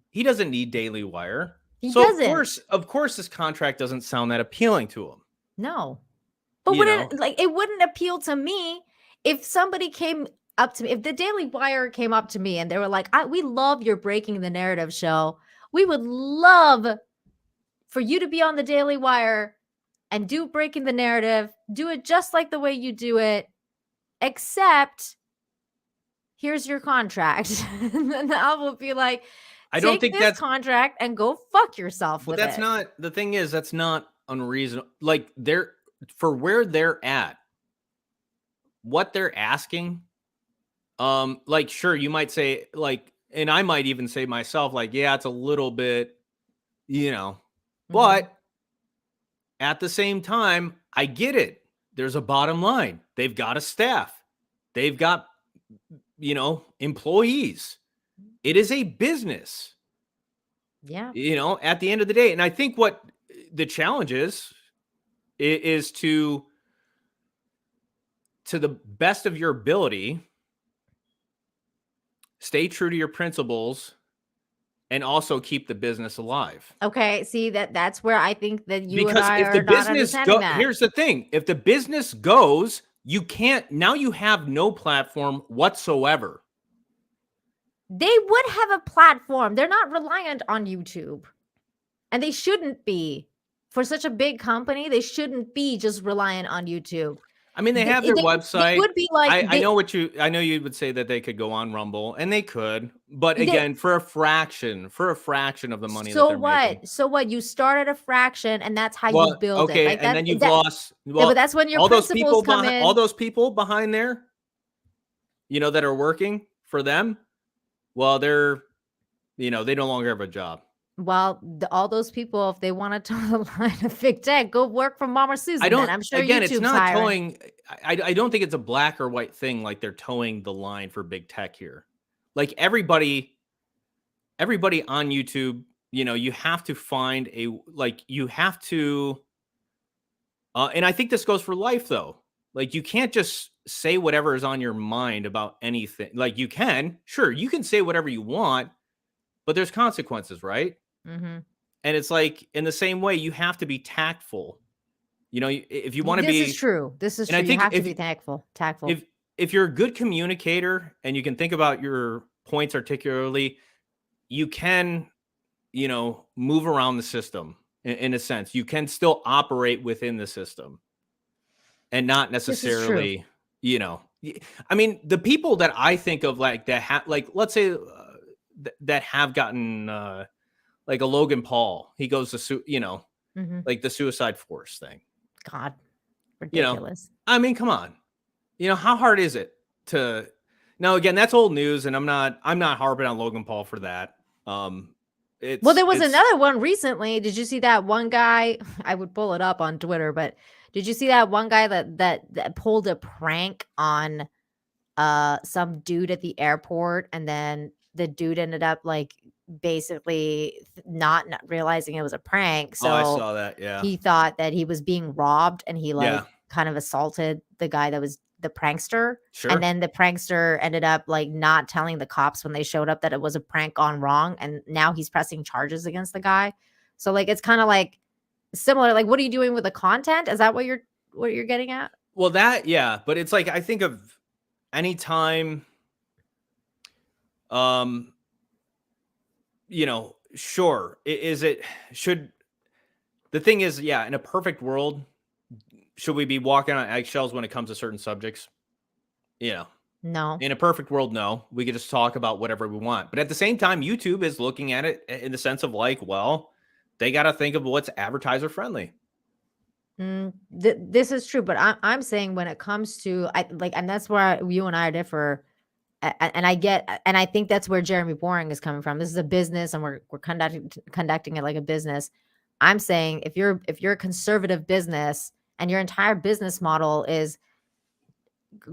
he doesn't need Daily Wire. He doesn't. Of course, this contract doesn't sound that appealing to him. No, but it wouldn't appeal to me if somebody came up to me, if the Daily Wire came up to me and they were like, "We love your Breaking the Narrative show. We would love for you to be on the Daily Wire and do Breaking the Narrative. Do it just like the way you do it, except here's your contract." And then I will be like, I don't think that's contract and go fuck yourself with it. That's not the thing. Is that's not unreasonable. Like, for where they're at, what they're asking Like, sure, you might say, like, and I might even say myself, like, yeah, it's a little bit, Mhm. but at the same time, I get it. There's a bottom line. They've got a staff. They've got, employees. It is a business, Yeah. at the end of the day. And I think what the challenge is to the best of your ability, stay true to your principles and also keep the business alive. Okay. See, that's where I think that you and Because I if the are not business understanding that. here's the thing, if the business goes, you can't, now you have no platform whatsoever. They would have a platform. They're not reliant on YouTube. And they shouldn't be. For such a big company, they shouldn't be just reliant on YouTube. I mean, they have their website. They would be like, I know you would say that they could go on Rumble, and they could, but They- again, for a fraction of the money that so they're making. So what? You start at a fraction, and that's how you Well, build okay, it. Like and then you've that, lost. yeah, Well, but that's when your all those principles people come behind, in. all those people behind there, that are working for them. Well, they're, they no longer have a job. Well, all those people, if they want to toe the line of big tech, go work for Mom or Susan. I don't. Then I'm sure Again, YouTube's it's not hiring. towing. I don't think it's a black or white thing. Like they're towing the line for big tech here. Like everybody on YouTube, you have to find you have to. And I think this goes for life though. Like you can't just say whatever is on your mind about anything. Like you can say whatever you want, but there's consequences, right? Mm-hmm. And it's like in the same way, you have to be tactful. If you want to be, This is true. This is and true. I think You have to be tactful. if you're a good communicator and you can think about your points articulately, you can, move around the system in a sense. You can still operate within the system and not necessarily, I mean, the people that I think of like that, like, let's say that have gotten, like a Logan Paul, he goes to, Mm-hmm. like the suicide force thing. God, ridiculous. I mean, come on. How hard is it to now? Again, that's old news, and I'm not harping on Logan Paul for that. Well, there was another one recently. Did you see that one guy? I would pull it up on Twitter, but did you see that one guy that pulled a prank on some dude at the airport, and then the dude ended up like basically not realizing it was a prank. So I saw that. Yeah, he thought that he was being robbed, and he Yeah. kind of assaulted the guy that was the prankster. sure. And then the prankster ended up like not telling the cops when they showed up that it was a prank gone wrong. And now he's pressing charges against the guy. So like it's kind of like similar. Like, what are you doing with the content? Is that what you're getting at? Well, yeah, but it's like I think of any time, sure. The thing is, yeah, in a perfect world, should we be walking on eggshells when it comes to certain subjects? No. In a perfect world, no. We could just talk about whatever we want. But at the same time, YouTube is looking at it in the sense of like, well, they got to think of what's advertiser friendly. This is true, but I'm saying when it comes to and that's where you and I differ. And I think that's where Jeremy Boring is coming from. This is a business, and we're conducting it like a business. I'm saying if you're a conservative business and your entire business model is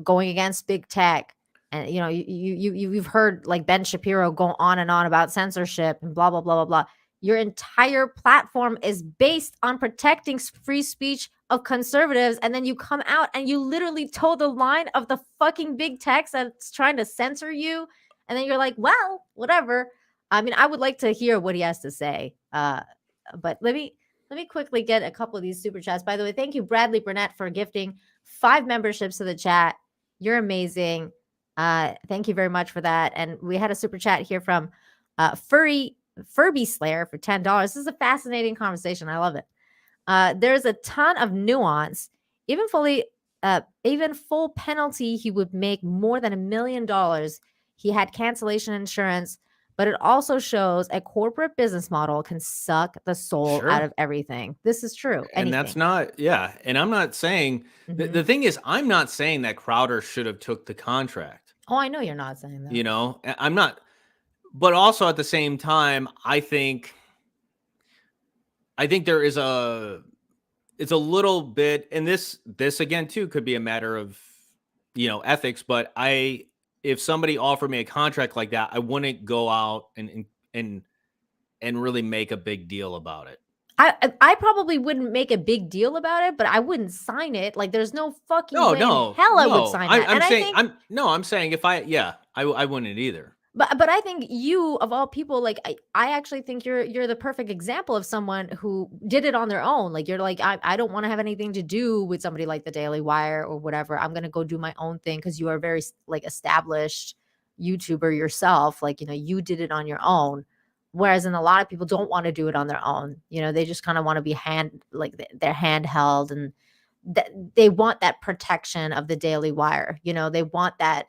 going against big tech, and you've heard like Ben Shapiro go on and on about censorship and blah blah blah blah blah. Your entire platform is based on protecting free speech of conservatives, and then you come out and you literally toe the line of the fucking big tech that's trying to censor you, and then you're like, well, whatever. I mean, I would like to hear what he has to say. But let me quickly get a couple of these super chats. By the way, thank you, Bradley Burnett, for gifting 5 memberships to the chat. You're amazing. Thank you very much for that. And we had a super chat here from Furby Slayer for $10. This is a fascinating conversation. I love it. There's a ton of nuance. Even full penalty, he would make more than $1 million. He had cancellation insurance, but it also shows a corporate business model can suck the soul out of everything. This is true. And that's not, and I'm not saying, the thing is, I'm not saying that Crowder should have took the contract. Oh, I know you're not saying that. You know, I'm not, but also at the same time, I think there is it's a little bit, and this again too could be a matter of, you know, ethics, but if somebody offered me a contract like that, I wouldn't go out and really make a big deal about it. I probably wouldn't make a big deal about it, but I wouldn't sign it. Like, there's no fucking way in hell I would sign that. I'm And saying, I think, I'm saying if I wouldn't either. but I think you, of all people, like I actually think you're the perfect example of someone who did it on their own. Like, you're like, I don't want to have anything to do with somebody like the Daily Wire or whatever. I'm gonna go do my own thing, because you are very like established YouTuber yourself. Like, you know, you did it on your own. Whereas in a lot of people don't want to do it on their own. You know, they just kind of want to be they're handheld, and they want that protection of the Daily Wire. You know, they want that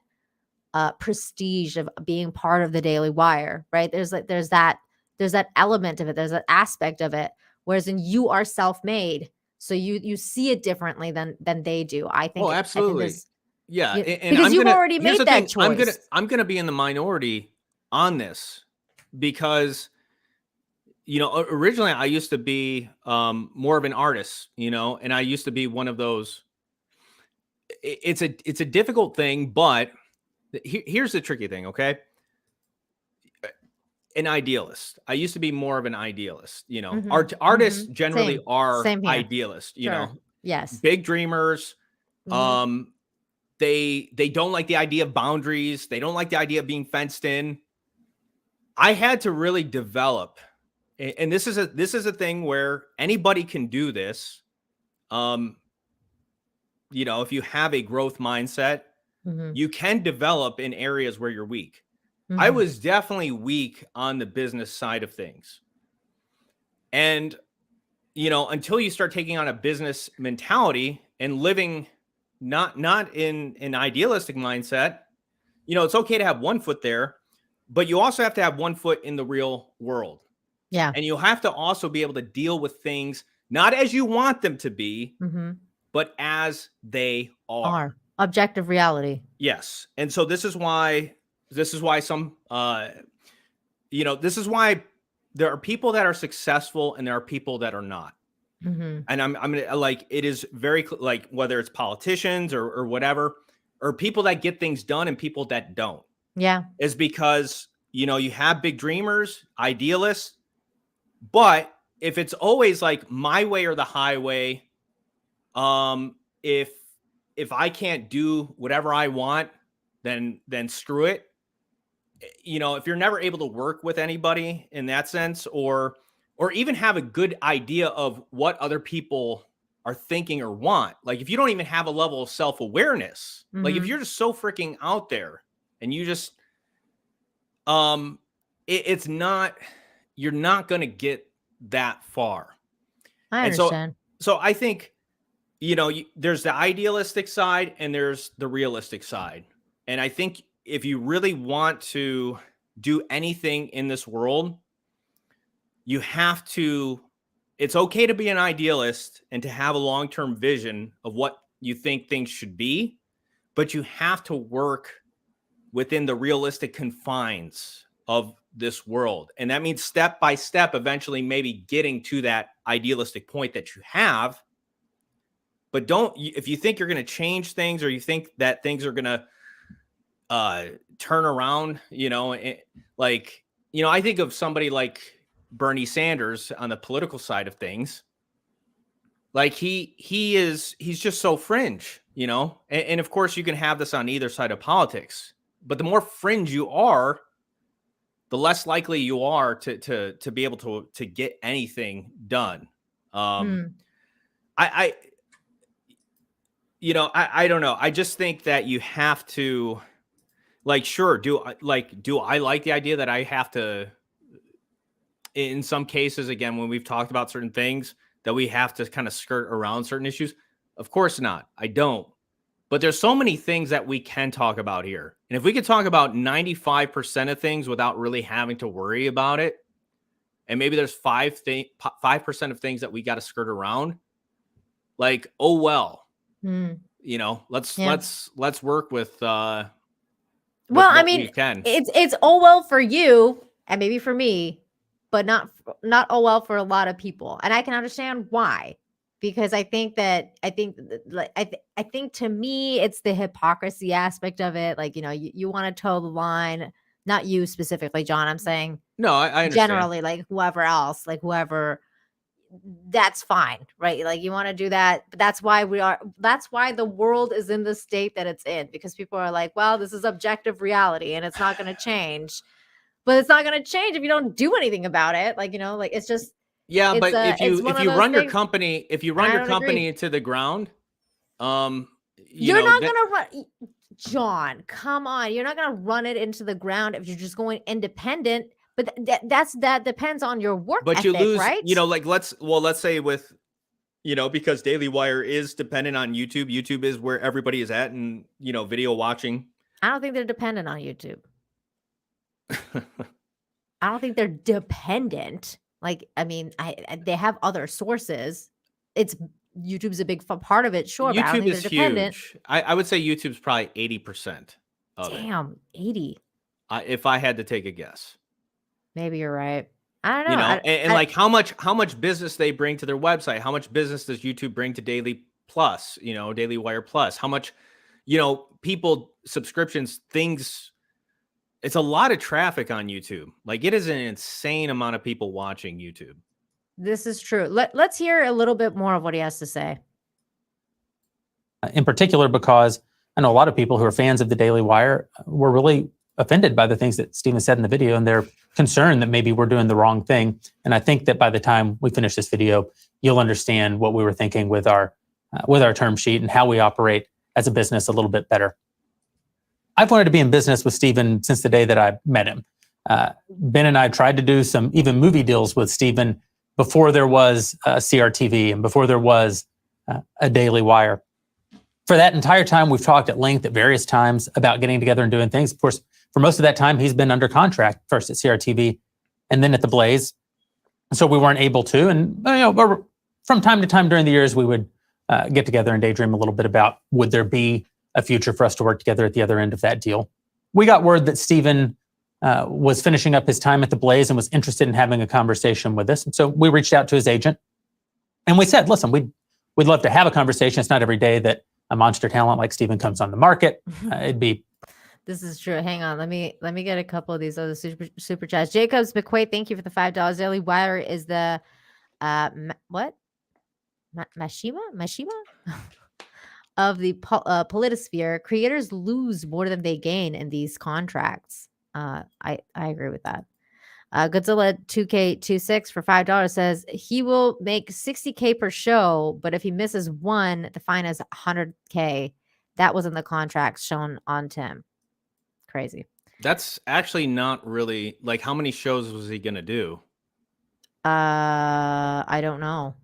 prestige of being part of the Daily Wire, right? There's that element of it. There's that aspect of it. Whereas you are self-made, so you see it differently than they do. I think. Oh, absolutely. I think yeah, and because you've already here's made the that thing, choice. I'm gonna be in the minority on this, because, you know, originally I used to be more of an artist, you know, and I used to be one of those. It's a difficult thing, but here's the tricky thing. Okay, an idealist. I used to be more of an idealist. You know, artists generally are Same here. idealists. You know, yes, big dreamers. They don't like the idea of boundaries. They don't like the idea of being fenced in. I had to really develop, and this is a thing where anybody can do this. You know, if you have a growth mindset, you can develop in areas where you're weak. I was definitely weak on the business side of things. And, you know, until you start taking on a business mentality and living not in an idealistic mindset, you know, it's okay to have one foot there, but you also have to have one foot in the real world. Yeah. And you'll have to also be able to deal with things not as you want them to be, but as they are. Objective reality. Yes. And so this is why some, you know, this is why there are people that are successful and there are people that are not. And I'm gonna, like, it is very like, whether it's politicians or whatever, or people that get things done and people that don't. Yeah. Is because, you know, you have big dreamers, idealists, but if it's always like my way or the highway, if I can't do whatever I want, then screw it. You know, if you're never able to work with anybody in that sense, or even have a good idea of what other people are thinking or want, like if you don't even have a level of self-awareness, like if you're just so freaking out there and you just, it's not, you're not going to get that far. I understand. So I think, you know, there's the idealistic side and there's the realistic side. And I think if you really want to do anything in this world, you have to, it's okay to be an idealist and to have a long-term vision of what you think things should be, but you have to work within the realistic confines of this world. And that means step by step, eventually maybe getting to that idealistic point that you have. But if you think you're going to change things, or you think that things are going to turn around, you know, like, you know, I think of somebody like Bernie Sanders on the political side of things. Like he's just so fringe, you know, and of course you can have this on either side of politics, but the more fringe you are, the less likely you are to be able to get anything done. I you know, I don't know. I just think that you have to, like, sure, do I like the idea that I have to, in some cases, again, when we've talked about certain things, that we have to kind of skirt around certain issues? Of course not. I don't. But there's so many things that we can talk about here. And if we could talk about 95% of things without really having to worry about it, and maybe there's 5% of things that we got to skirt around, like, oh well. You know, let's work with Well, I what mean, we can. it's all well for you and maybe for me, but not all well for a lot of people. And I can understand why. Because I think to me it's the hypocrisy aspect of it. Like, you want to toe the line, not you specifically, John. I'm saying No, I understand. generally, like whoever else, like whoever, that's fine, right? Like you want to do that, but that's why the world is in the state that it's in, because people are like, well, this is objective reality and it's not going to change. But it's not going to change if you don't do anything about it. Like, like it's just, Yeah, but it's one if of you those run your things. company, if you I run your don't company agree. into the ground, You're not going to run, John, come on. You're not going to run it into the ground if you're just going independent. But that depends on your work but you ethic, lose, right? like let's say with, because Daily Wire is dependent on YouTube. YouTube is where everybody is at, and video watching. I don't think they're dependent on YouTube. I don't think they're dependent. Like, I mean, they have other sources. YouTube's a big part of it, sure, but I don't YouTube think is they're dependent. huge. I would say YouTube's probably 80% of it. Damn, 80. If I had to take a guess. Maybe you're right. I don't know. And like how much business they bring to their website, how much business does YouTube bring to Daily Plus, Daily Wire Plus, how much, people, subscriptions, things. It's a lot of traffic on YouTube. Like it is an insane amount of people watching YouTube. This is true. Let's hear a little bit more of what he has to say. In particular, because I know a lot of people who are fans of the Daily Wire were really offended by the things that Stephen said in the video, and they're concerned that maybe we're doing the wrong thing. And I think that by the time we finish this video, you'll understand what we were thinking with our term sheet and how we operate as a business a little bit better. I've wanted to be in business with Stephen since the day that I met him. Ben and I tried to do some even movie deals with Stephen before there was CRTV and before there was a Daily Wire. For that entire time, we've talked at length at various times about getting together and doing things. Of course, for most of that time, he's been under contract, first at CRTV and then at the Blaze. So we weren't able to. And from time to time during the years, we would get together and daydream a little bit about, would there be a future for us to work together at the other end of that deal? We got word that Stephen was finishing up his time at the Blaze and was interested in having a conversation with us. And so we reached out to his agent and we said, listen, we'd love to have a conversation. It's not every day that a monster talent like Stephen comes on the market. It'd be. This is true. Hang on. Let me get a couple of these other super chats. Jacobs McQuaid, thank you for the $5. Daily Wire is the what? Mashima of the politosphere. Creators lose more than they gain in these contracts. I agree with that. Godzilla 2K26 for $5 says he will make $60K per show, but if he misses one, the fine is $100K. That was in the contract shown on Tim. Crazy. That's actually not really, like, how many shows was he gonna do? I don't know.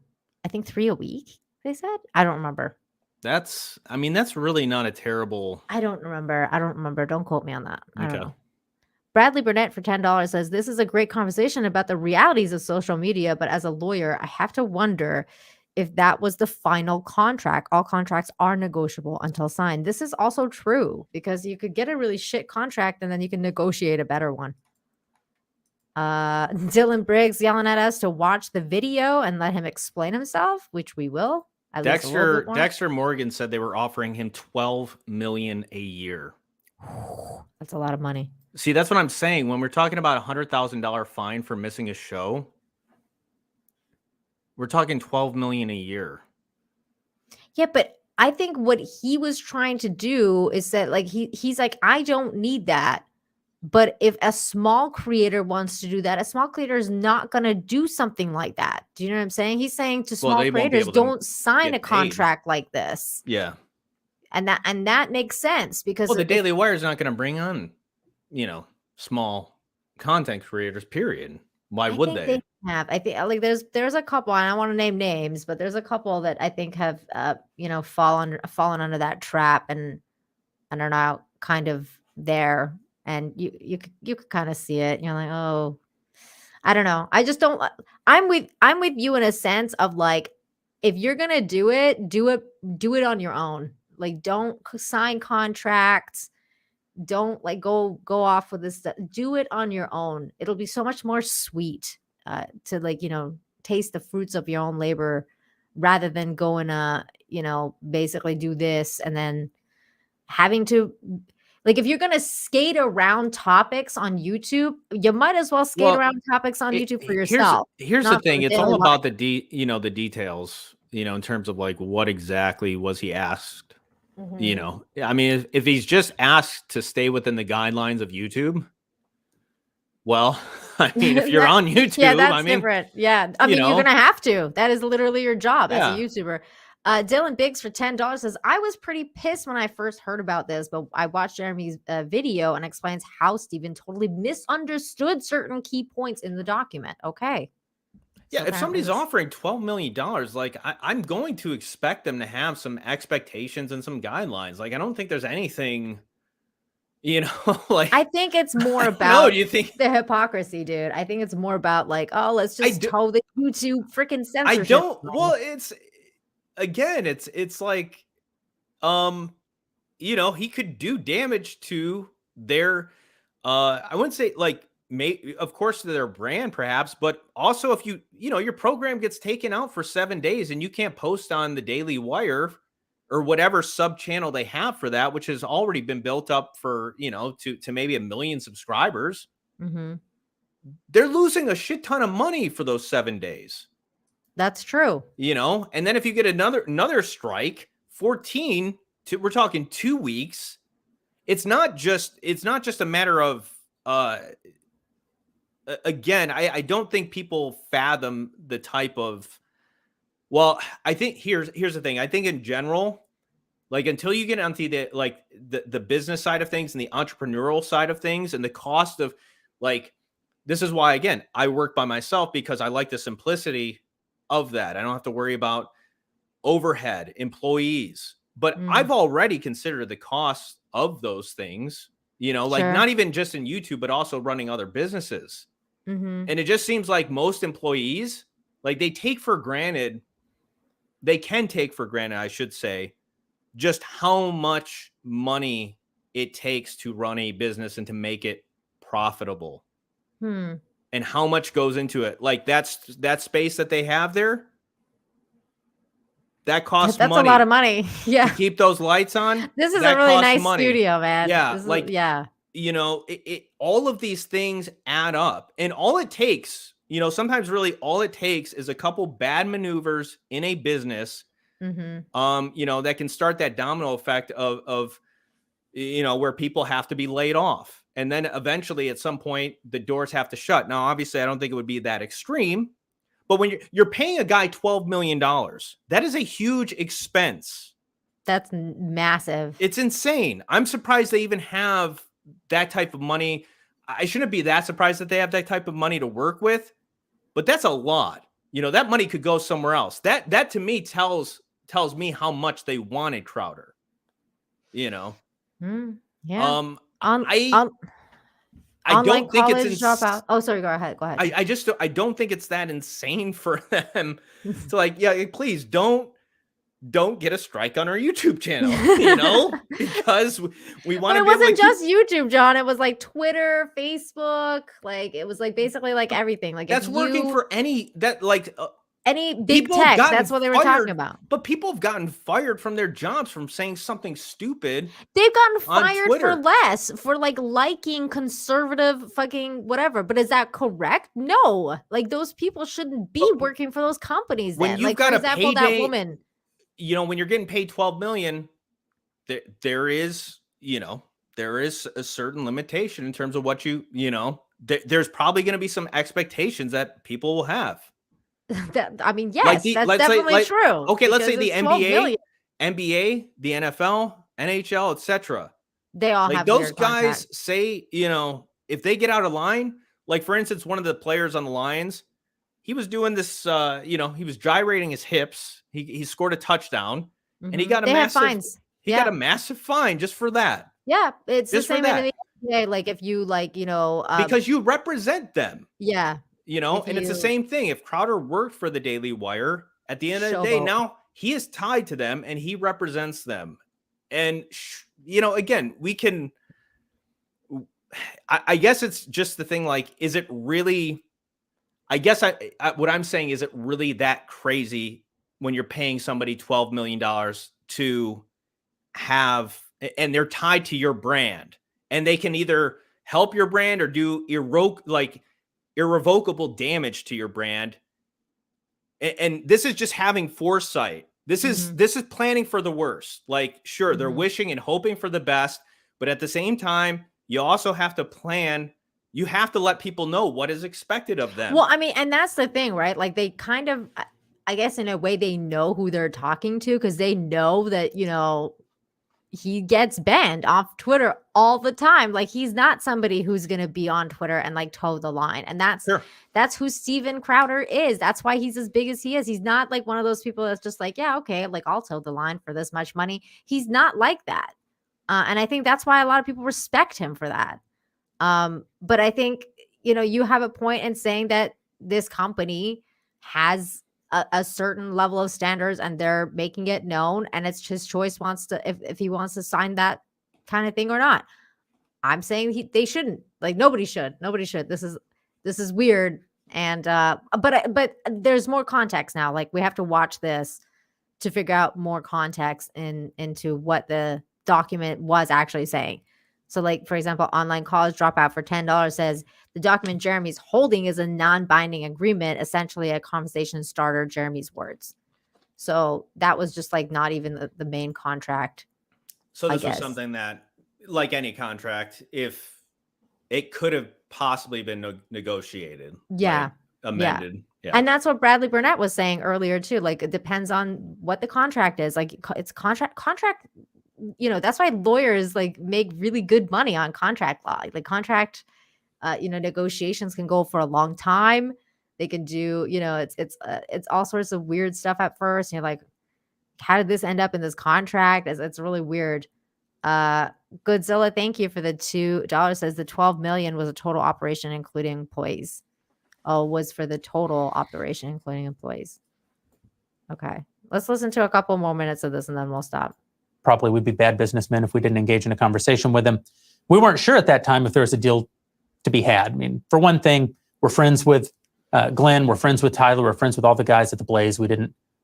I think 3 a week, they said. I don't remember. That's really not a terrible. I don't remember. Don't quote me on that. I don't Okay. know. Bradley Burnett for $10 says, this is a great conversation about the realities of social media, but as a lawyer, I have to wonder if that was the final contract. All contracts are negotiable until signed. This is also true because you could get a really shit contract and then you can negotiate a better one. Dylan Briggs yelling at us to watch the video and let him explain himself, which we will. Dexter Morgan said they were offering him $12 million a year. That's a lot of money. See, that's what I'm saying. When we're talking about $100,000 fine for missing a show, we're talking $12 million a year. Yeah, but I think what he was trying to do is that, like, he's like, I don't need that. But if a small creator wants to do that, a small creator is not going to do something like that. Do you know what I'm saying? He's saying to small creators, don't sign a contract like this. Yeah. And that makes sense because the Daily Wire is not going to bring on, small content creators, period. Why would they? I think like there's a couple, and I don't want to name names, but there's a couple that I think have fallen under that trap and are now kind of there, and you could kind of see it. You're like, oh, I don't know. I just don't. I'm with you in a sense of like, if you're gonna do it on your own. Like, don't sign contracts. don't like go off with this stuff. Do it on your own. It'll be so much more sweet to like, taste the fruits of your own labor rather than going basically do this and then having to, like, if you're going to skate around topics on YouTube, you might as well skate around topics on YouTube for yourself. Here's the thing. It's all about the the details, in terms of like what exactly was he asked, Mhm. I mean, if he's just asked to stay within the guidelines of YouTube, well, I mean, if you're on YouTube, Yeah, that's I mean, different. Yeah. I mean, you're going to have to. That is literally your job as a Yeah. YouTuber. Dylan Biggs for $10 says, I was pretty pissed when I first heard about this, but I watched Jeremy's video and explains how Steven totally misunderstood certain key points in the document. Okay. Yeah, So if somebody's apparently offering $12 million, like I'm going to expect them to have some expectations and some guidelines. Like, I don't think there's anything, like I think it's more no, about do you think the hypocrisy, dude. I think it's more about like, oh, let's just toe the YouTube freaking I censorship. don't line. well, it's like he could do damage to their I wouldn't say like of course to their brand perhaps, but also if your program gets taken out for 7 days and you can't post on the Daily Wire or whatever sub channel they have for that, which has already been built up for to maybe 1 million subscribers, Mhm. they're losing a shit ton of money for those 7 days. That's true. And then if you get another strike, 14 we're talking 2 weeks. It's not just a matter of again, I don't think people fathom the type of, well, I think here's the thing. I think in general, like until you get onto the business side of things and the entrepreneurial side of things and the cost of, like, this is why, again, I work by myself because I like the simplicity of that. I don't have to worry about overhead, employees, but I've already considered the cost of those things, like Sure. not even just in YouTube, but also running other businesses. Mhm. And it just seems like most employees, like they can take for granted, I should say, just how much money it takes to run a business and to make it profitable. And how much goes into it. Like that space that they have there, that costs That's money. a lot of money. Yeah. To keep those lights on. This is that a really costs nice money. studio, man. Yeah. Yeah. All of these things add up, and all it takes, sometimes really all it takes is a couple bad maneuvers in a business, that can start that domino effect of where people have to be laid off. And then eventually at some point the doors have to shut. Now, obviously I don't think it would be that extreme, but when you're paying a guy $12 million, that is a huge expense. That's massive. It's insane. I'm surprised they even have that type of money. I shouldn't be that surprised that they have that type of money to work with, but that's a lot. That money could go somewhere else. That to me tells me how much they wanted Crowder. Yeah. I don't think it's dropout. Oh, sorry. Go ahead. I don't think it's that insane for them to like, yeah, please don't get a strike on our YouTube channel, because we want to. But it wasn't just YouTube, John. It was like Twitter, Facebook, like it was like basically like everything. Like that's working for any big tech. That's what they were talking about. But people have gotten fired from their jobs from saying something stupid. They've gotten fired for less, for like liking conservative fucking whatever. But is that correct? No. Like those people shouldn't be working for those companies then. When you've like got for example, that woman. When you're getting paid $12 million, there is a certain limitation in terms of what there's probably going to be some expectations that people will have. I mean, yes, that's definitely true. Okay, let's say the NBA, the NFL, NHL, etc. They all have those guys say, if they get out of line, like for instance, one of the players on the Lions, he was doing this, he was gyrating his hips. He scored a touchdown, and he got fines. He got a massive fine just for that. Yeah, it's just the same in the NBA. Like if you because you represent them. Yeah. And it's the same thing. If Crowder worked for the Daily Wire, at the end of the day, now he is tied to them and he represents them. And, again, we can I guess it's just the thing, like, is it really, I guess what I'm saying, is it really that crazy when you're paying somebody $12 million to have, and they're tied to your brand, and they can either help your brand or do irrevocable damage to your brand. And this is just having foresight. This is planning for the worst. Like, sure, they're wishing and hoping for the best, but at the same time, you also have to plan. You have to let people know what is expected of them. Well, I mean, and that's the thing, right? Like, they kind of, I guess in a way, they know who they're talking to, because they know that, he gets banned off Twitter all the time. Like, he's not somebody who's going to be on Twitter and like toe the line. And that's who Steven Crowder is. That's why he's as big as he is. He's not like one of those people that's just like, yeah, okay, like, I'll toe the line for this much money. He's not like that. And I think that's why a lot of people respect him for that. But I think, you have a point in saying that this company has a certain level of standards, and they're making it known, and it's his choice if he wants to sign that kind of thing or not. I'm saying they shouldn't. Like, nobody should. This is weird. And but there's more context now. Like, we have to watch this to figure out more context into what the document was actually saying. So, like, for example, online college dropout for $10 says the document Jeremy's holding is a non-binding agreement, essentially a conversation starter, Jeremy's words. So that was just like not even the main contract. So this was something that, like any contract, if it could have possibly been negotiated. Yeah. Like, amended. Yeah. And that's what Bradley Burnett was saying earlier too. Like, it depends on what the contract is. Like, it's contract, that's why lawyers like make really good money on contract law. Like, contract, negotiations can go for a long time. They can do, it's all sorts of weird stuff at first. You're like, how did this end up in this contract? It's really weird. Godzilla, thank you for the $2. Says the 12 million was a total operation including employees. Oh, was for the total operation including employees. Okay, let's listen to a couple more minutes of this and then we'll stop. Probably we'd be bad businessmen if we didn't engage in a conversation with him. We weren't sure at that time if there was a deal to be had. I mean, for one thing, we're friends with Glenn, we're friends with Tyler, we're friends with all the guys at the Blaze. We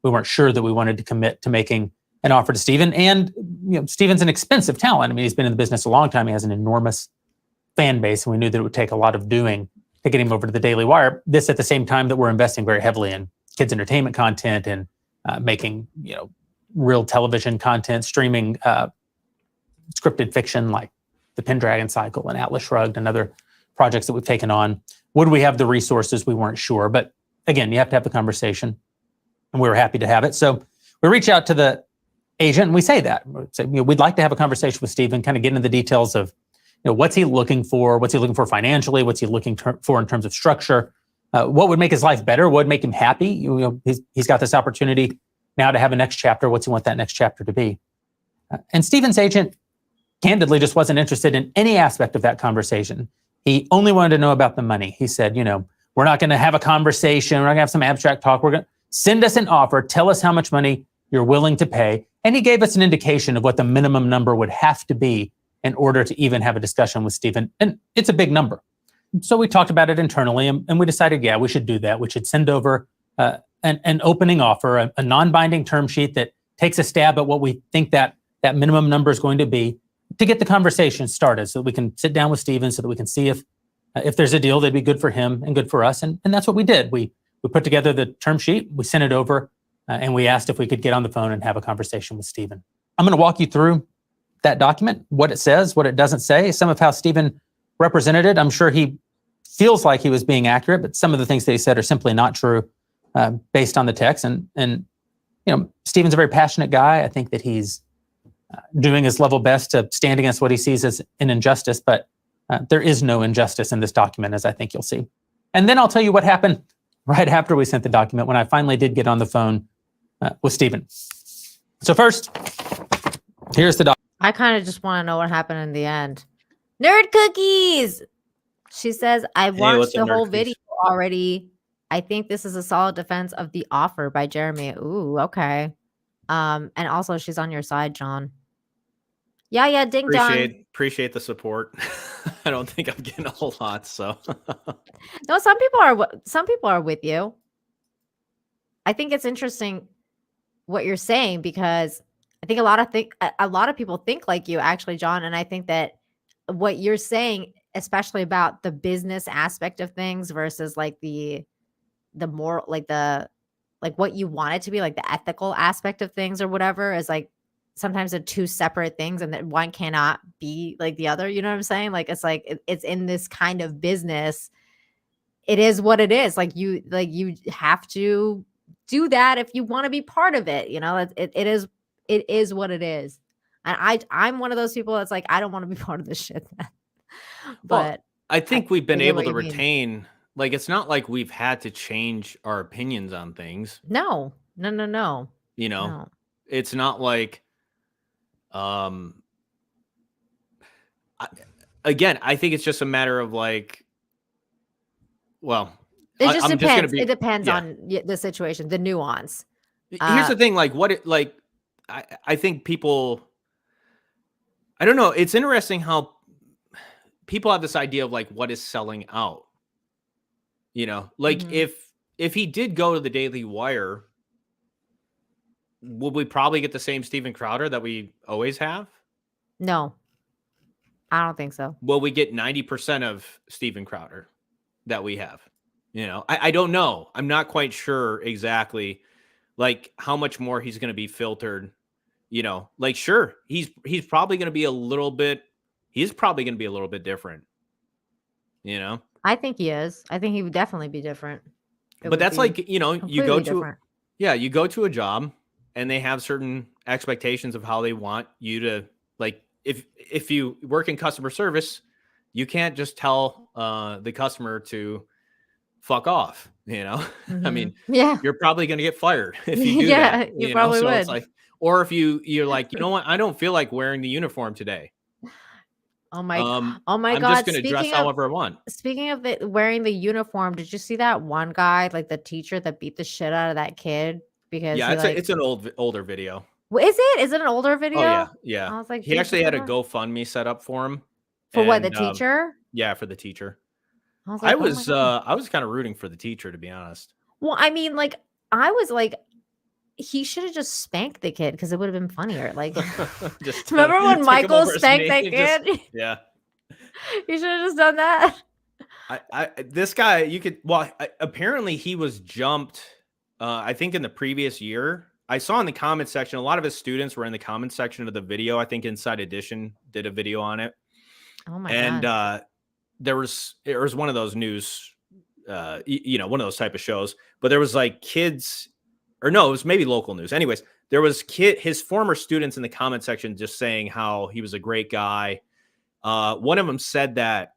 weren't sure that we wanted to commit to making an offer to Steven. And Steven's an expensive talent. I mean, he's been in the business a long time. He has an enormous fan base, and we knew that it would take a lot of doing to get him over to the Daily Wire. This at the same time that we're investing very heavily in kids entertainment content and making real television content, streaming scripted fiction like the Pendragon Cycle and Atlas Shrugged and other projects that we've taken on. Would we have the resources? We weren't sure. But again, you have to have the conversation, and we were happy to have it. So we reach out to the agent and we say that. We'd like to have a conversation with Steven, kind of get into the details of what's he looking for? What's he looking for financially? What's he looking for in terms of structure? What would make his life better? What would make him happy? He's got this opportunity now to have a next chapter. What's he want that next chapter to be? And Steven's agent candidly just wasn't interested in any aspect of that conversation. He only wanted to know about the money. He said, we're not going to have a conversation. We're not going to have some abstract talk. We're going to send us an offer. Tell us how much money you're willing to pay. And he gave us an indication of what the minimum number would have to be in order to even have a discussion with Steven. And it's a big number. So we talked about it internally, and we decided, yeah, we should do that. We should send over an opening offer, a non-binding term sheet that takes a stab at what we think that minimum number is going to be, to get the conversation started so that we can sit down with Steven, so that we can see if there's a deal that'd be good for him and good for us. And that's what we did. We put together the term sheet, we sent it over, and we asked if we could get on the phone and have a conversation with Steven. I'm going to walk you through that document, what it says, what it doesn't say, some of how Steven represented it. I'm sure he feels like he was being accurate, but some of the things that he said are simply not true based on the text. And Steven's a very passionate guy. I think that he's doing his level best to stand against what he sees as an injustice, but there is no injustice in this document, as I think you'll see. And then I'll tell you what happened right after we sent the document, when I finally did get on the phone with Steven. So first, here's the document. I kind of just want to know what happened in the end. Nerd cookies. She says, I watched the whole video already. I think this is a solid defense of the offer by Jeremy. Ooh, okay. And also she's on your side, John. Yeah, ding dong. Appreciate the support. I don't think I'm getting a whole lot, so No, some people are with you. I think it's interesting what you're saying because I think a lot of people think like you actually, John, and I think that what you're saying, especially about the business aspect of things versus like the more like the like what you want it to be, like the ethical aspect of things or whatever, is like sometimes they're two separate things and that one cannot be like the other. You know what I'm saying? Like it's like it's in this kind of business. It is what it is. Like you have to do that if you want to be part of it. You know, it is what it is. And I'm one of those people that's like, I don't want to be part of this shit. But I think we've been I get able what to you mean. retain, like, it's not like we've had to change our opinions on things. No. You know, No. it's not like, again, I think it's just a matter of like, well, It just I'm depends. just gonna be, It depends yeah. on the situation, the nuance. Here's the thing, like, I think people, I don't know. It's interesting how people have this idea of like what is selling out. You know, like Mhm. if he did go to the Daily Wire, would we probably get the same Steven Crowder that we always have? No, I don't think so. Will we get 90% of Steven Crowder that we have? You know, I don't know. I'm not quite sure exactly like how much more he's going to be filtered. You know, like, sure, he's probably going to be a little bit, different, you know? I think he is. I think he would definitely be different. But that's like, you know, you go completely to, different. you go to a job and they have certain expectations of how they want you to, like, if you work in customer service, you can't just tell the customer to fuck off, you know? I mean, Mhm. Yeah. you're probably going to get fired if you do Yeah, that, you you know? probably So would. it's like, or if you're like, you know what? I don't feel like wearing the uniform today. Oh my I'm just God. going to dress however I want. Speaking of wearing the uniform, did you see that one guy, like the teacher that beat the shit out of that kid because Yeah, he like it's an older video. is it? Is it an older video? Oh yeah, yeah. I was like, He dude, actually had a what the- GoFundMe set up for him. for what, the And teacher? yeah, for the teacher. I was like, oh my God. I was kind of rooting for the teacher, to be honest. Well, I mean, like, I was like, he should have just spanked the kid because it would have been funnier. Like, Just remember when took him Michael over his spanked knee that and kid? yeah. You should have just done that. This guy, you could, well, apparently he was jumped. I think in the previous year, I saw in the comment section, a lot of his students were in the comment section of the video. I think Inside Edition did a video on it. Oh my And God. there was one of those news, you know, one of those type of shows, but there was like kids, or no, it was maybe local news. Anyways, there was his former students in the comment section just saying how he was a great guy. One of them said that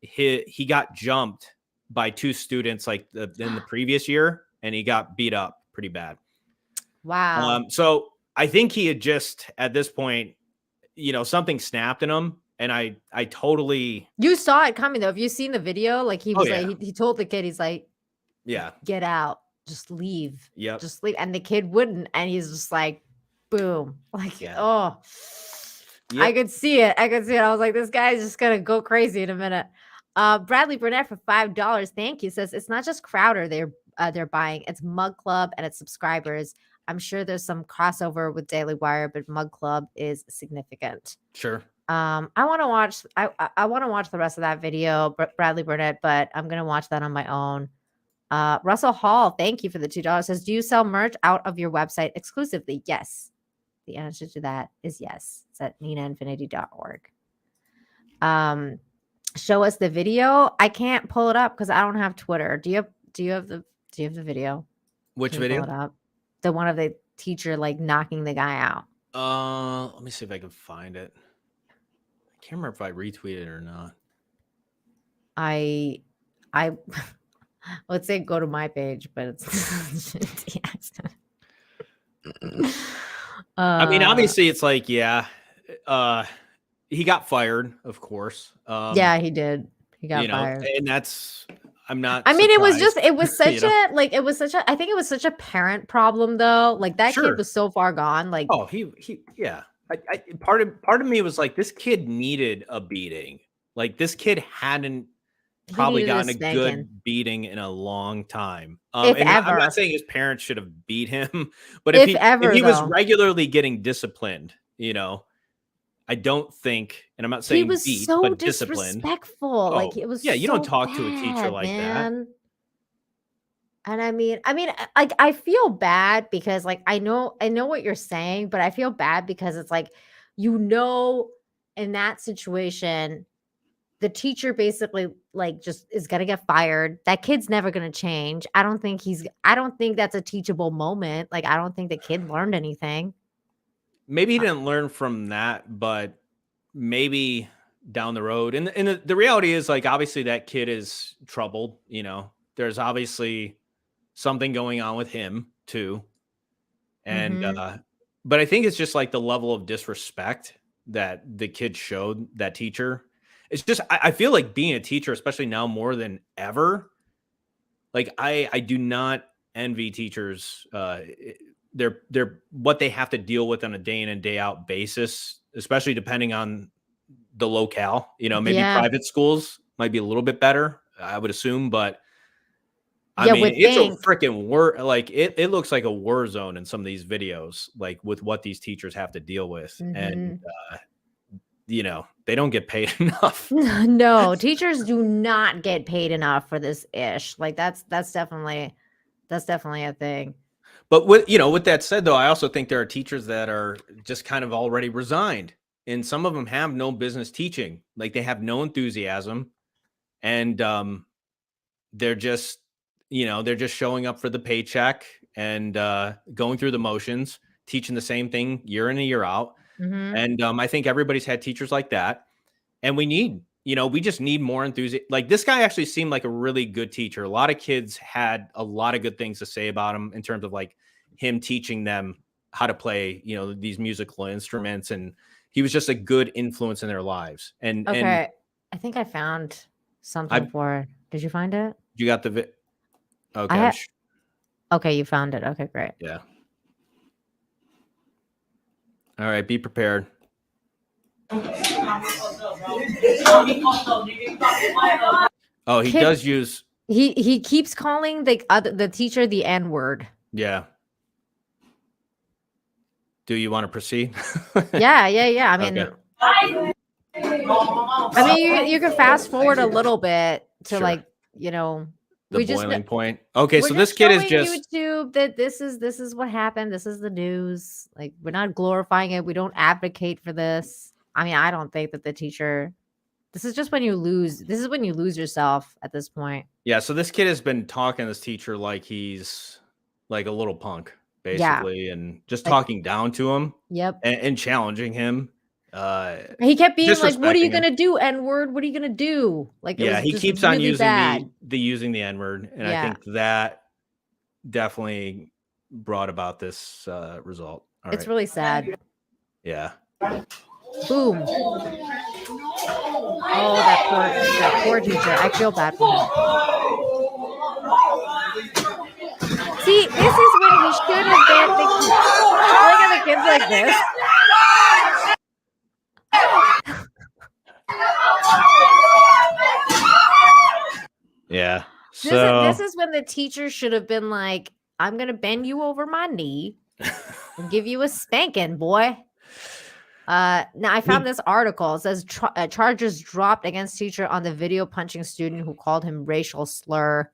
he got jumped by two students like in the previous year, and he got beat up pretty bad. Wow. So I think he had just, at this point, you know, something snapped in him. And I totally, You saw it coming though. Have you seen the video? Like he was yeah. like, he told the kid, he's like, yeah, get out, just leave. Yep. Just leave. And the kid wouldn't. And he's just like, boom. Like, Yeah. oh, Yep. I could see it. I was like, this guy's just gonna go crazy in a minute. Bradley Burnett for $5. Thank you. Says it's not just Crowder they're buying, it's Mug Club and its subscribers. I'm sure there's some crossover with Daily Wire, but Mug Club is significant. Sure. I want to watch. I want to watch the rest of that video, Bradley Burnett, but I'm gonna watch that on my own. Russell Hall, thank you for the $2. Says, do you sell merch out of your website exclusively? Yes. The answer to that is yes. It's at ninainfinity.org. Show us the video. I can't pull it up because I don't have Twitter. Do you have the video? Which Can you video? pull it up? The one of the teacher like knocking the guy out. Let me see if I can find it. I can't remember if I retweeted it or not. I let's say go to my page, but it's I mean, obviously it's like, yeah, he got fired, of course. Yeah, he did. He got fired. And that's, I'm not, I mean, surprised, it was such you know? I think it was such a parent problem though. Like that Sure. kid was so far gone. Like, Oh, he, yeah. Part of me was like, this kid needed a beating. Like this kid hadn't He probably needed a gotten a spanking, good beating in a long time. if And I'm not ever. saying his parents should have beat him, but If if ever, he was though. regularly getting disciplined, I don't think, and I'm not He saying was beat, so but disciplined. disrespectful. Like, Oh, it was yeah, you don't so talk to a teacher bad, like that. man. And like I feel bad because like I know what you're saying, but I feel bad because it's like, in that situation, the teacher basically like just is gonna get fired. That kid's never gonna change. I don't think that's a teachable moment. Like, I don't think the kid learned anything. Maybe he didn't learn from that, but maybe down the road. And the reality is, like, obviously that kid is troubled. There's obviously something going on with him too. And Mhm. but I think it's just like the level of disrespect that the kid showed that teacher. It's just I feel like being a teacher, especially now more than ever, like I do not envy teachers. They're what they have to deal with on a day in and day out basis, especially depending on the locale. Maybe Yeah. private schools might be a little bit better, I would assume, but I Yeah, mean, would it's a think. freaking war. Like it looks like a war zone in some of these videos, like with what these teachers have to deal with, and Mhm. they don't get paid enough. No, teachers do not get paid enough for this ish. Like, that's definitely a thing. But with that said, though, I also think there are teachers that are just kind of already resigned, and some of them have no business teaching. Like they have no enthusiasm, and they're just showing up for the paycheck and going through the motions, teaching the same thing year in and year out. Mhm. And I think everybody's had teachers like that, and we just need more enthusiasm. Like this guy actually seemed like a really good teacher. A lot of kids had a lot of good things to say about him in terms of like him teaching them how to play, these musical instruments, and he was just a good influence in their lives. And Okay. I think I found something I for it. Did you find it? you got the I okay, had Okay, you found it. Okay, great. yeah. All right, be prepared. Oh, he Kid, does use he keeps calling the teacher the N-word. yeah. Do you want to proceed? Yeah. I mean, Okay. you can fast forward a little bit to Sure. like, The we just boiling point. Okay, we're so just this kid is showing just YouTube that this is what happened. This is the news. Like, we're not glorifying it. We don't advocate for this. I mean, I don't think that the teacher. This is just when you lose. This is when you lose yourself at this point. yeah, so this kid has been talking to this teacher like he's like a little punk, Yeah. basically, and just Like, talking down to him yep. and challenging him. He kept being like, "What are you Disrespecting him. gonna do, N-word? What are you gonna do?" Like, it Yeah, was he just keeps on really using bad. using the N-word, and I Yeah. think that definitely brought about this result. All It's right. really sad. Yeah. Boom. Oh, that poor teacher. I feel bad for him. See, this is when he should have been look at the kids like this. Yeah. This is when the teacher should have been like, "I'm gonna bend you over my knee and give you a spanking, boy." Now I found this article. It says charges dropped against teacher on the video punching student who called him racial slur.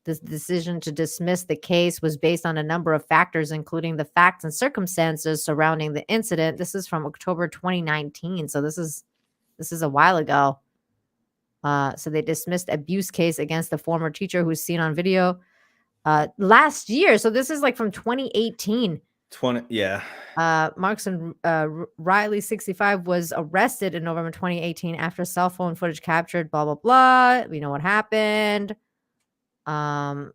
This decision to dismiss the case was based on a number of factors, including the facts and circumstances surrounding the incident. This is from October 2019, so this is a while ago. So they dismissed abuse case against the former teacher who's seen on video last year. So this is like from 2018. 20, yeah. Markson Riley, 65, was arrested in November 2018 after cell phone footage captured, blah, blah, blah. We know what happened. So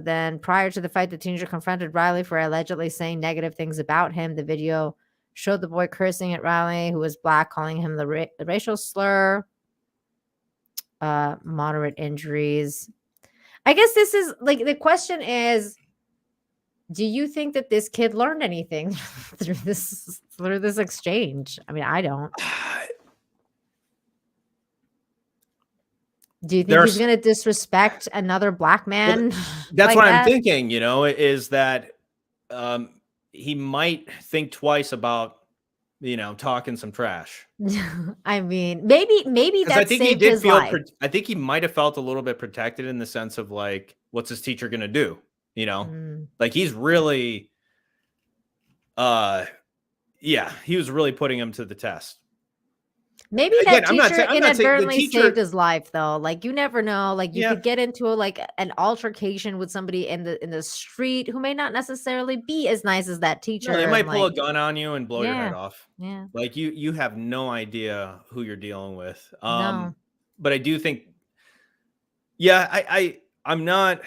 then prior to the fight, the teenager confronted Riley for allegedly saying negative things about him. The video showed the boy cursing at Riley, who was black, calling him the racial slur. Moderate injuries. I guess this is like, the question is, Do you think that this kid learned anything through this exchange? I mean, I don't. Do you think he's There's going to disrespect another black man that's like what I'm that? thinking, is that he might think twice about, talking some trash. I mean, maybe Because I that think he saved did his feel, life. I think he might have felt a little bit protected in the sense of like, what's his teacher going to do? Mm. Like he's really, yeah, he was really putting him to the test. Maybe Again, that I'm not teacher saying the inadvertently teacher. saved his life, though. Like, you never know. Like, you Yeah. could get into an altercation with somebody in the street who may not necessarily be as nice as that teacher. No, they might and, pull a like, gun on you and blow your head yeah, off. yeah, Like you have no idea who you're dealing with. no, But I do think, yeah, I'm not.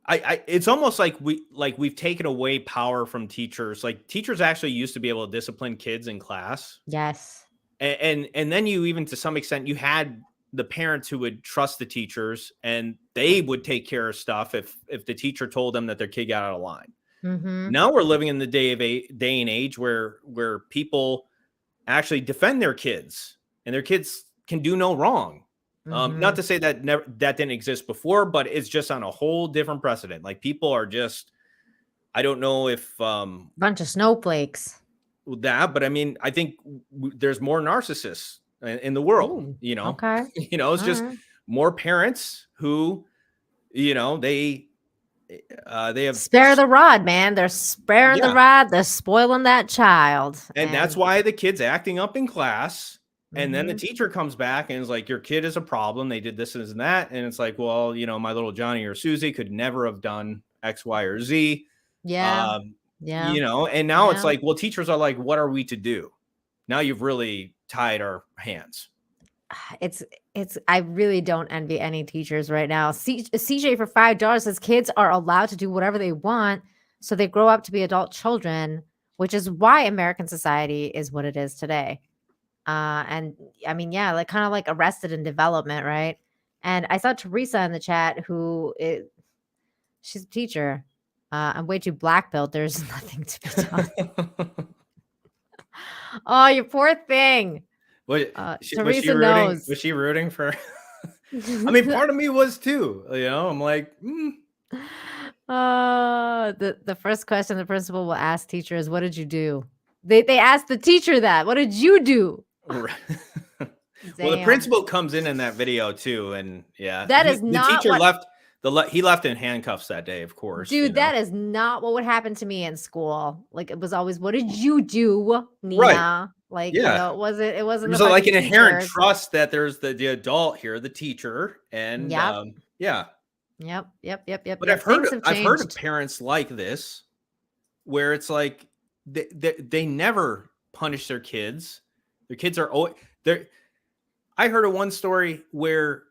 It's almost like we've taken away power from teachers. Like teachers actually used to be able to discipline kids in class. yes, And then you, even to some extent, you had the parents who would trust the teachers and they would take care of stuff if the teacher told them that their kid got out of line. mm-hmm. Now we're living in the day and age where people actually defend their kids and their kids can do no wrong. Mm-hmm. Not to say that that didn't exist before, but it's just on a whole different precedent. Like people are just, I don't know if bunch of snowflakes. that, but I mean, I think there's more narcissists in the world. Ooh, okay, It's all just right. more parents who, they have Spare the rod, man. They're sparing the Yeah. rod. They're spoiling that child, and that's why the kid's acting up in class. And then the Mhm. teacher comes back and is like, your kid is a problem. They did this and that. And it's like, well, my little Johnny or Susie could never have done X, Y, or Z. Yeah, yeah. And now it's Yeah. like, well, teachers are like, what are we to do? Now you've really tied our hands. It's I really don't envy any teachers right now. CJ for $5 says kids are allowed to do whatever they want, so they grow up to be adult children, which is why American society is what it is today. And I mean, yeah, like kind of like Arrested in Development, right? And I saw Teresa in the chat she's a teacher. I'm way too black belt. There's nothing to be done. Oh, you poor thing. Was Teresa she rooting? knows. Was she rooting for? I mean, part of me was too. I'm like, the first question the principal will ask teacher is, "What did you do?" They asked the teacher that. What did you do? Well, the Damn. principal comes in that video too, and yeah, That is the not teacher what- left. He left in handcuffs that day, of course. Dude, that is not what would happen to me in school. Like, it was always, "What did you do, Nina?" Right. Like, Yeah. it wasn't. There's the like an fucking inherent teachers. trust that there's the adult here, the teacher, and Yep. yeah. Yep. But Yeah, I've heard things have of changed. parents like this, where it's like they never punish their kids. Their kids are always there. I heard of one story where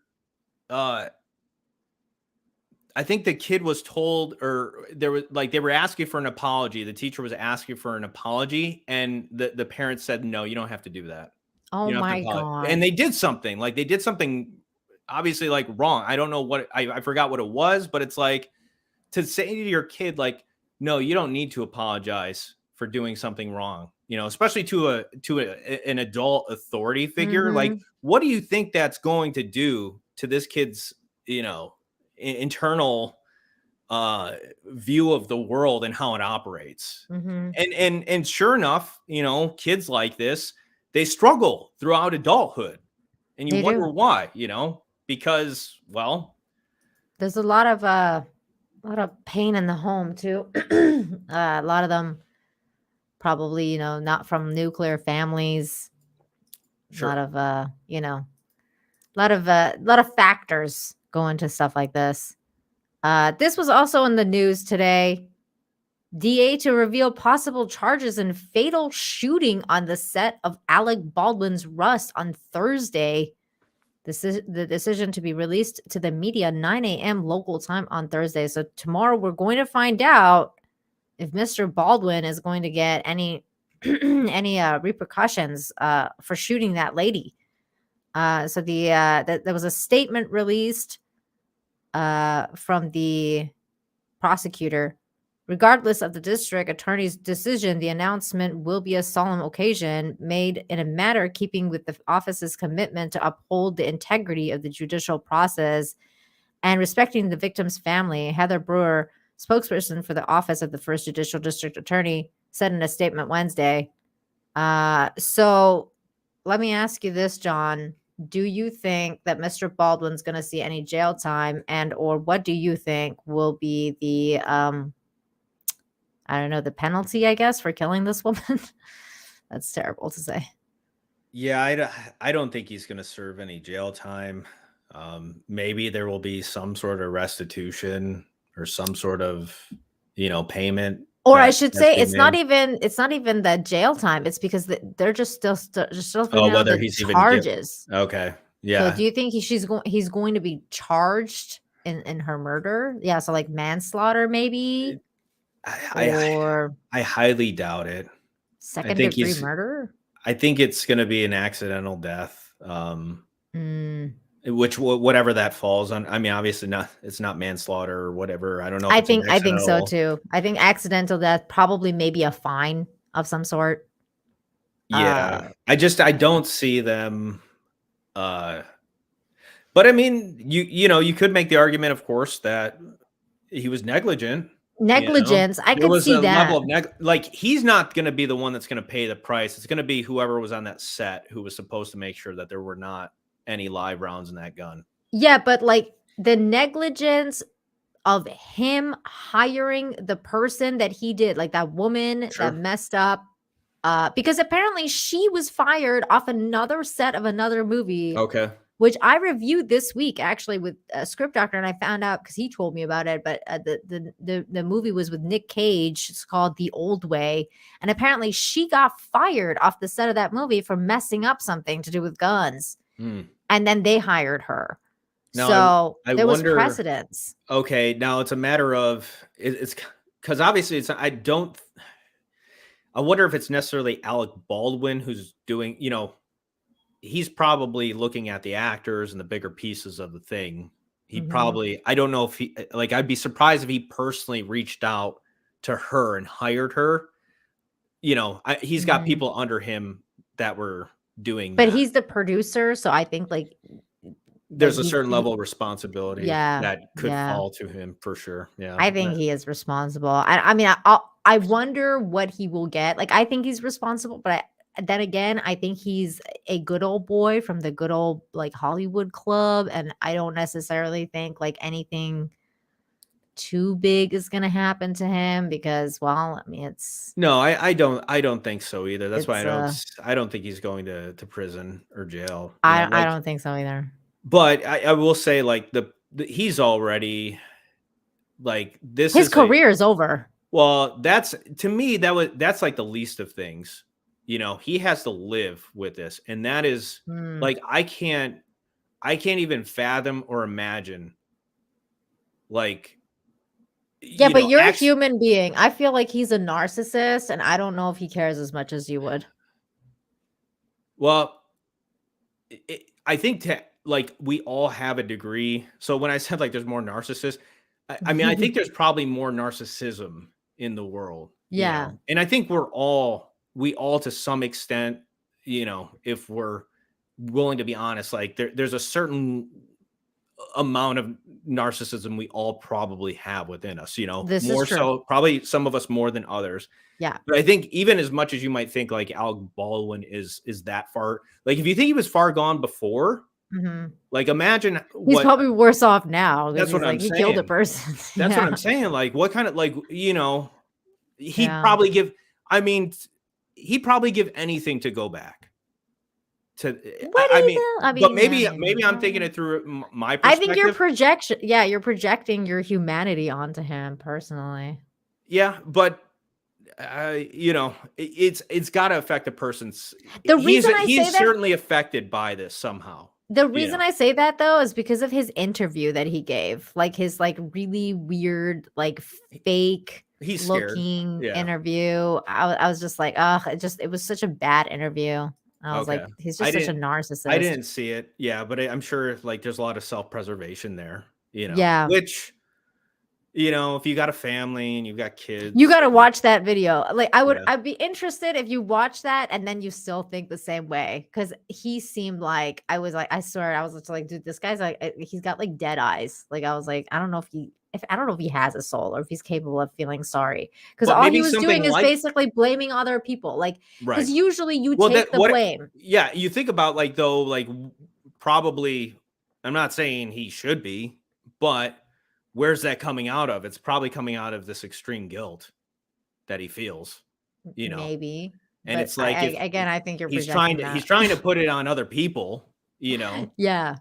I think the kid was told, or they were asking for an apology. The teacher was asking for an apology, and the parents said, "No, you don't have to do that. Oh You don't have my to apologize." god. And they did something obviously like wrong. I don't know what I forgot what it was, but it's like to say to your kid, like, no, you don't need to apologize for doing something wrong. Especially to an adult authority figure. Mhm. Like, what do you think that's going to do to this kid's, internal view of the world and how it operates? Mhm. And sure enough, kids like this, they struggle throughout adulthood, and you They wonder do. why. Because, well, There's a lot of pain in the home too. A lot of them probably, not from nuclear families. Sure. A lot of factors go into stuff like this. This was also in the news today. DA to reveal possible charges in fatal shooting on the set of Alec Baldwin's Rust on Thursday. This is the decision to be released to the media 9 a.m. local time on Thursday. So tomorrow we're going to find out if Mr. Baldwin is going to get any repercussions for shooting that lady. So there was a statement released from the prosecutor. Regardless of the district attorney's decision, the announcement will be a solemn occasion made in a manner keeping with the office's commitment to uphold the integrity of the judicial process and respecting the victim's family. Heather Brewer, spokesperson for the office of the first judicial district attorney, said in a statement Wednesday. So let me ask you this, John. Do you think that Mr. Baldwin's going to see any jail time, and or what do you think will be the I don't know, the penalty, I guess, for killing this woman? That's terrible to say. Yeah, I don't think he's going to serve any jail time. Maybe there will be some sort of restitution or some sort of, payment. Or I should say, it's not even the jail time. It's because they're just still figuring out whether the he's charges. Okay, yeah. So do you think he's going to be charged in her murder? Yeah, so like manslaughter, maybe. I highly doubt it. Second degree murder? I think it's going to be an accidental death. Which whatever that falls on. I mean, obviously it's not manslaughter or whatever. I don't know. I think so too. I think accidental death, probably maybe a fine of some sort. Yeah. I don't see them. But I mean, you could make the argument, of course, that he was negligent. Negligence. I could see that. Level of he's not going to be the one that's going to pay the price. It's going to be whoever was on that set who was supposed to make sure that there were not any live rounds in that gun. Yeah, but like the negligence of him hiring the person that he did, like that woman that messed up, because apparently she was fired off another set of another movie. Okay. Which I reviewed this week actually with a script doctor, and I found out because he told me about it. But the movie was with Nick Cage. It's called The Old Way, and apparently she got fired off the set of that movie for messing up something to do with guns. And then they hired her. Now, so there was precedence. Okay, now it's a matter of it's because obviously it's. I wonder if it's necessarily Alec Baldwin who's doing. He's probably looking at the actors and the bigger pieces of the thing. He probably. I don't know if he I'd be surprised if he personally reached out to her and hired her. He's got people under him that were doing but that. He's the producer, so I think there's a certain level of responsibility that could fall fall to him for sure. Yeah, I think he is responsible. I mean, I wonder what he will get. I think he's responsible, but then again, I think he's a good old boy from the good old Hollywood club, and I don't necessarily think anything too big is going to happen to him because, well, I mean, it's no, I don't think so either. That's why I don't think he's going to prison or jail. I don't think so either. But I will say he's already this. His career is over. Well, that's to me that's the least of things. He has to live with this, and that is I can't even fathom or imagine yeah, but you're a human being. I feel like he's a narcissist, and I don't know if he cares as much as you would. Well, I think we all have a degree. So when I said there's more narcissists, I mean, I think there's probably more narcissism in the world. Yeah. And I think we all to some extent, if we're willing to be honest, there's a certain amount of narcissism we all probably have within us, This more is true. so probably some of us more than others. Yeah. But I think even as much as you might think Alec Baldwin is that far, if you think he was far gone before, imagine he's probably worse off now. That's what I'm saying. He killed a person. That's what I'm saying. What kind of he'd probably give. I mean, he'd probably give anything to go back. But maybe I'm thinking it through my perspective. I think your projection. Yeah, you're projecting your humanity onto him personally. Yeah, but it's got to affect a person's. He's certainly affected by this somehow. The reason I say that though is because of his interview that he gave, his really weird, fake looking interview. I was just it was such a bad interview. I was he's just such a narcissist. I didn't see it. Yeah, but I'm sure there's a lot of self-preservation there, Yeah. Which if you got a family and you've got kids, You got to watch that video. Like Yeah. I'd be interested if you watch that and then you still think the same way. Cause he seemed like, I swear, I was just like, dude, this guy's like, he's got like dead eyes. Like I was like, I don't know if he has a soul or if he's capable of feeling sorry. Cause But all maybe he was doing something is like- basically blaming other people. Like, right. cause usually you Well, take the blame. Yeah, you think about like though, like probably. I'm not saying he should be, but where's that coming out of? It's probably coming out of this extreme guilt that he feels. Maybe. And But it's like I think you're he's projecting he's that. trying to put it on other people, Yeah.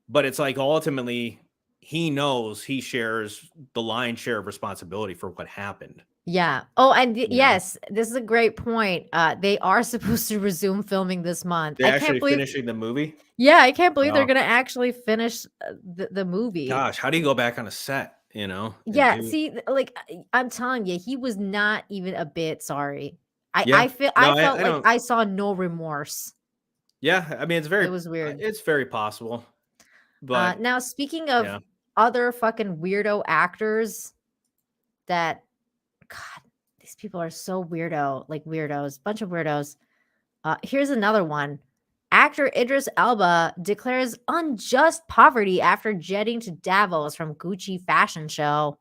but it's like ultimately he knows he shares the lion's share of responsibility for what happened. Yeah. Oh, and yes, this is a great point. They are supposed to resume filming this month. They're I can't actually believe. finishing the movie. Yeah, I can't believe they're Wow. gonna actually finish the movie. Gosh, how do you go back on a set? and Yeah. do- See, like I'm telling you, he was not even a bit sorry. Yeah. I felt I like don't- I saw no remorse. Yeah, I mean It was weird. It's very possible, but Now, speaking of yeah. other fucking weirdo actors, that God, these people are so weirdo, like weirdos, bunch of weirdos. Here's another one. Actor Idris Elba declares unjust poverty after jetting to Davos from Gucci fashion show.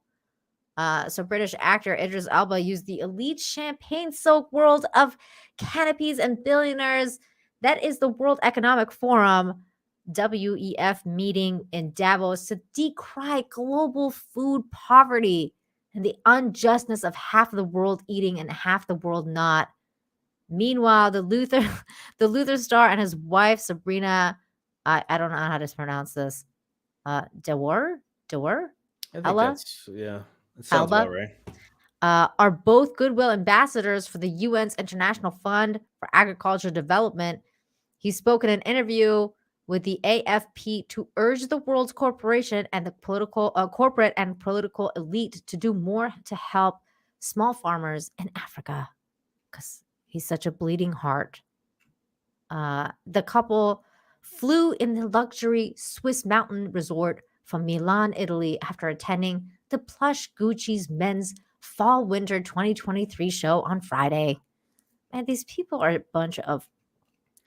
So British actor Idris Elba used the elite champagne-soaked world of canopies and billionaires. That is the World Economic Forum, WEF meeting in Davos to decry global food poverty and the unjustness of half of the world eating and half the world not. Meanwhile, the Luther star and his wife Sabrina, I don't know how to pronounce this. Dewar, I think Ella? it sounds about Alba? right. Are both goodwill ambassadors for the UN's International Fund for Agriculture Development. He spoke in an interview with the AFP to urge the world's corporate and political elite to do more to help small farmers in Africa, because he's such a bleeding heart. The couple flew in the luxury Swiss mountain resort from Milan, Italy, after attending the plush Gucci's men's fall-winter 2023 show on Friday. Man, these people are a bunch of,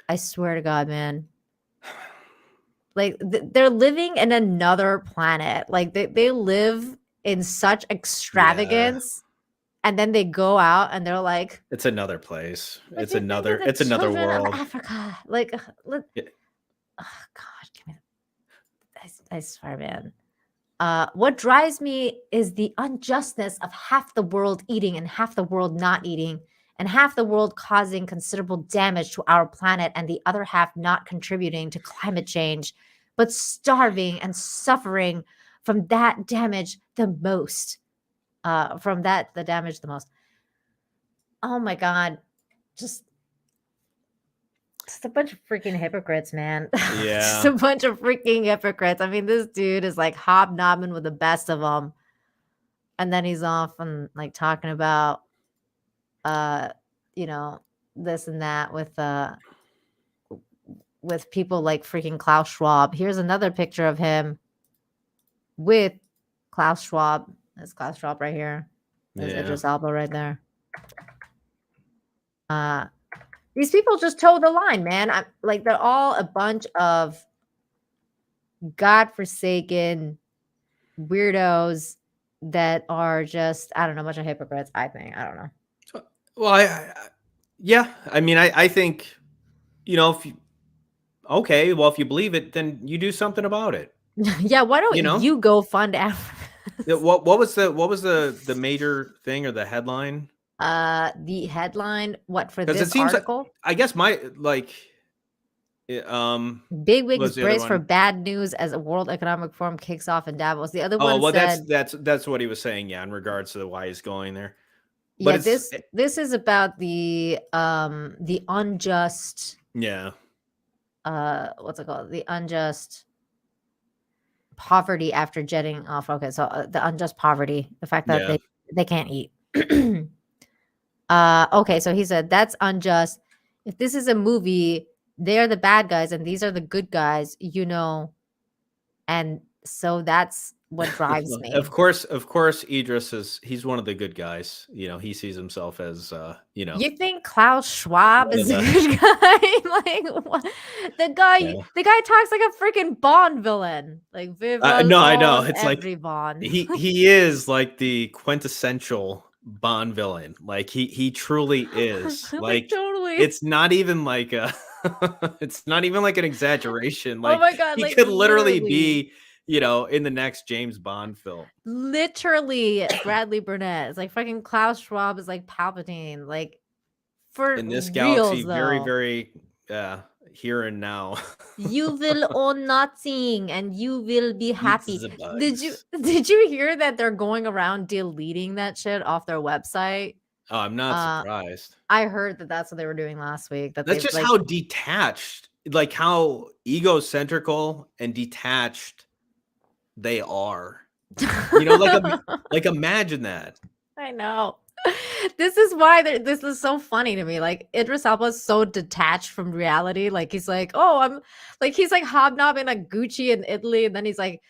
I swear to God, man. Like they're living in another planet. Like they live in such extravagance, and then they go out and they're like, It's another place. "What It's do you think another. of the It's another children of world. Africa." Like, Yeah. oh God, give me. I swear, man. What drives me is the unjustness of half the world eating and half the world not eating, and half the world causing considerable damage to our planet, and the other half not contributing to climate change, but starving and suffering from that damage the most. The damage the most. Oh my God. Just a bunch of freaking hypocrites, man. Just Yeah. a bunch of freaking hypocrites. I mean, this dude is like hobnobbing with the best of them. And then he's off and like talking about, this and that with people like freaking Klaus Schwab. Here's another picture of him with Klaus Schwab. There's Klaus Schwab right here. There's Yeah. Idris Elba right there. These people just toe the line, man. They're all a bunch of godforsaken weirdos that are just, I don't know, a bunch of hypocrites, I think. I don't know. Well, yeah. I mean, I think, if you believe it, then you do something about it. Yeah, why don't you go fund Africa? Yeah, what was the major thing or the headline? The headline, what, for 'Cause it this seems like- article? I guess Bigwigs was the other brace for one? bad news as a World Economic Forum kicks off in Davos. The other Oh, one well, said, that's what he was saying. Yeah, in regards to why he's going there. yeah, But this is about the unjust, yeah, what's it called? The unjust poverty after jetting off. Okay, so the unjust poverty, the fact that Yeah. they can't eat. Okay, so he said that's unjust. If this is a movie, they're the bad guys and these are the good guys, and so that's what drives me. Of course, he's one of the good guys. He sees himself as You think Klaus Schwab one is of a the- good guy? Like what? The guy Yeah. talks like a freaking Bond villain. Like Viva no, I know. Bond, It's like every Bond. he is like the quintessential Bond villain. Like he truly is. Like Like totally. it's not even like a it's not even like an exaggeration. Oh Like my God, he like could literally literally. be, in the next James Bond film. Literally Bradley Burnett. It's like fucking Klaus Schwab is like Palpatine. Like for In this reals galaxy, very, though. very here and now. You will own nothing and you will be happy. Eats the Did you hear that they're going around deleting that shit off their website? Oh, I'm not surprised. I heard that that's what they were doing last week. That That's they just like how detached, like how egocentrical and detached they are. Like imagine that. I know. This is why this is so funny to me. Like Idris Elba is so detached from reality. Like he's like, oh, I'm like he's like hobnobbing like Gucci in Italy, and then he's like,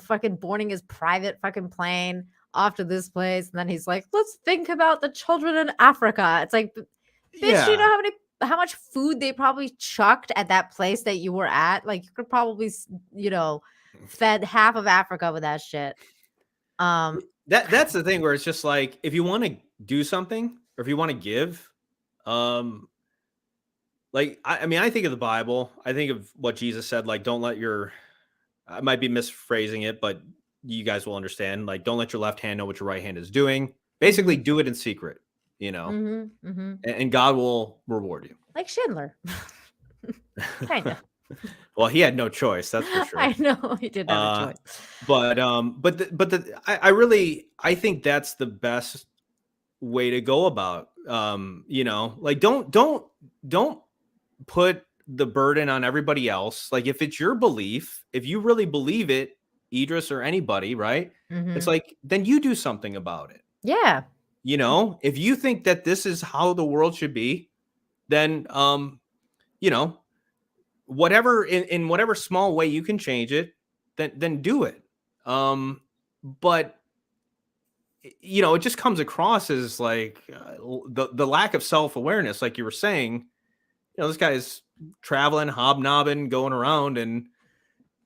fucking boarding his private fucking plane off to this place, and then he's like, let's think about the children in Africa. It's like, bitch, you know how much food they probably chucked at that place that you were at? Like you could probably, fed half of Africa with that shit. That's the thing where it's just like if you want to do something or if you want to give, like I mean, I think of the Bible. I think of what Jesus said. Like, don't let I might be misphrasing it, but you guys will understand. Like, don't let your left hand know what your right hand is doing. Basically, do it in secret. And God will reward you. Like Schindler, kind of. Well, he had no choice. That's for sure. I know he did have a choice. I think that's the best way to go about, like don't put the burden on everybody else. Like if it's your belief, if you really believe it, Idris or anybody, right? It's like, then you do something about it. Yeah. If you think that this is how the world should be, then, whatever in whatever small way you can change it, then do it. But it just comes across as like the lack of self-awareness, like you were saying. This guy's traveling, hobnobbing, going around, and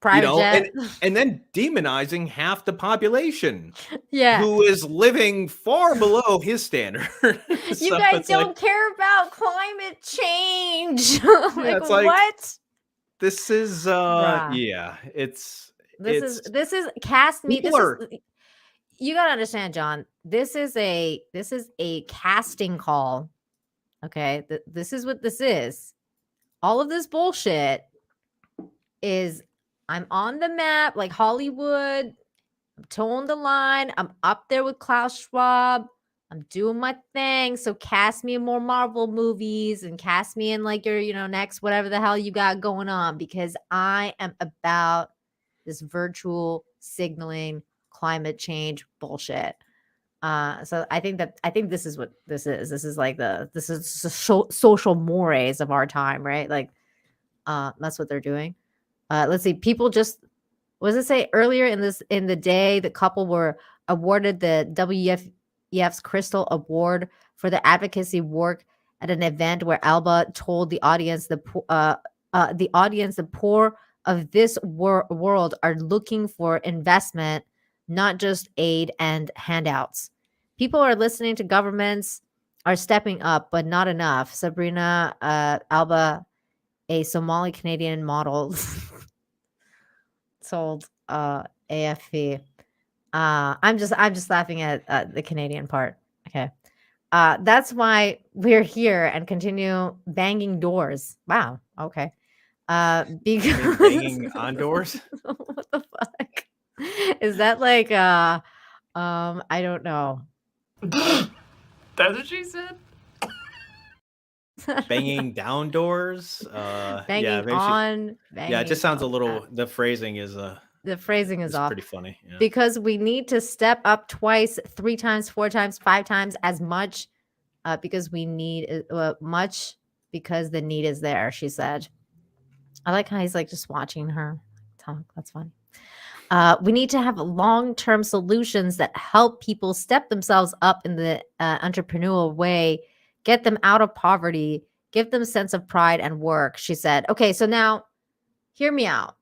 private jet. and then demonizing half the population, who is living far below his standard. You guys don't care about climate change. Like what? This is this is cast me. You gotta understand, John. This is a casting call. Okay, this is what this is. All of this bullshit is I'm on the map like Hollywood. I'm towing the line. I'm up there with Klaus Schwab. I'm doing my thing. So cast me in more Marvel movies and cast me in like your, next whatever the hell you got going on, because I am about this virtual signaling climate change bullshit. So I think this is what this is. This is like this is social mores of our time, right? Like, that's what they're doing. Let's see. People just, what does it say earlier in the day? The couple were awarded the WEF's Crystal Award for their advocacy work at an event where Alba told the audience the poor of this world are looking for investment, not just aid and handouts. People are listening to governments, are stepping up, but not enough. Sabrina Alba, a Somali Canadian model, told AFP. I'm just laughing at the Canadian part. Okay. That's why we're here and continue banging doors. Wow. Okay. Because banging on doors. What the fuck? Is that like I don't know. That's what she said. Banging down doors. Banging on. Banging it just sounds a little. The phrasing is off. Pretty funny. Yeah. Because we need to step up twice, 3 times, 4 times, 5 times as much, because we need much because the need is there. She said. I like how he's like just watching her talk. That's funny. We need to have long-term solutions that help people step themselves up in the entrepreneurial way, get them out of poverty, give them a sense of pride and work, she said. Okay, so now hear me out.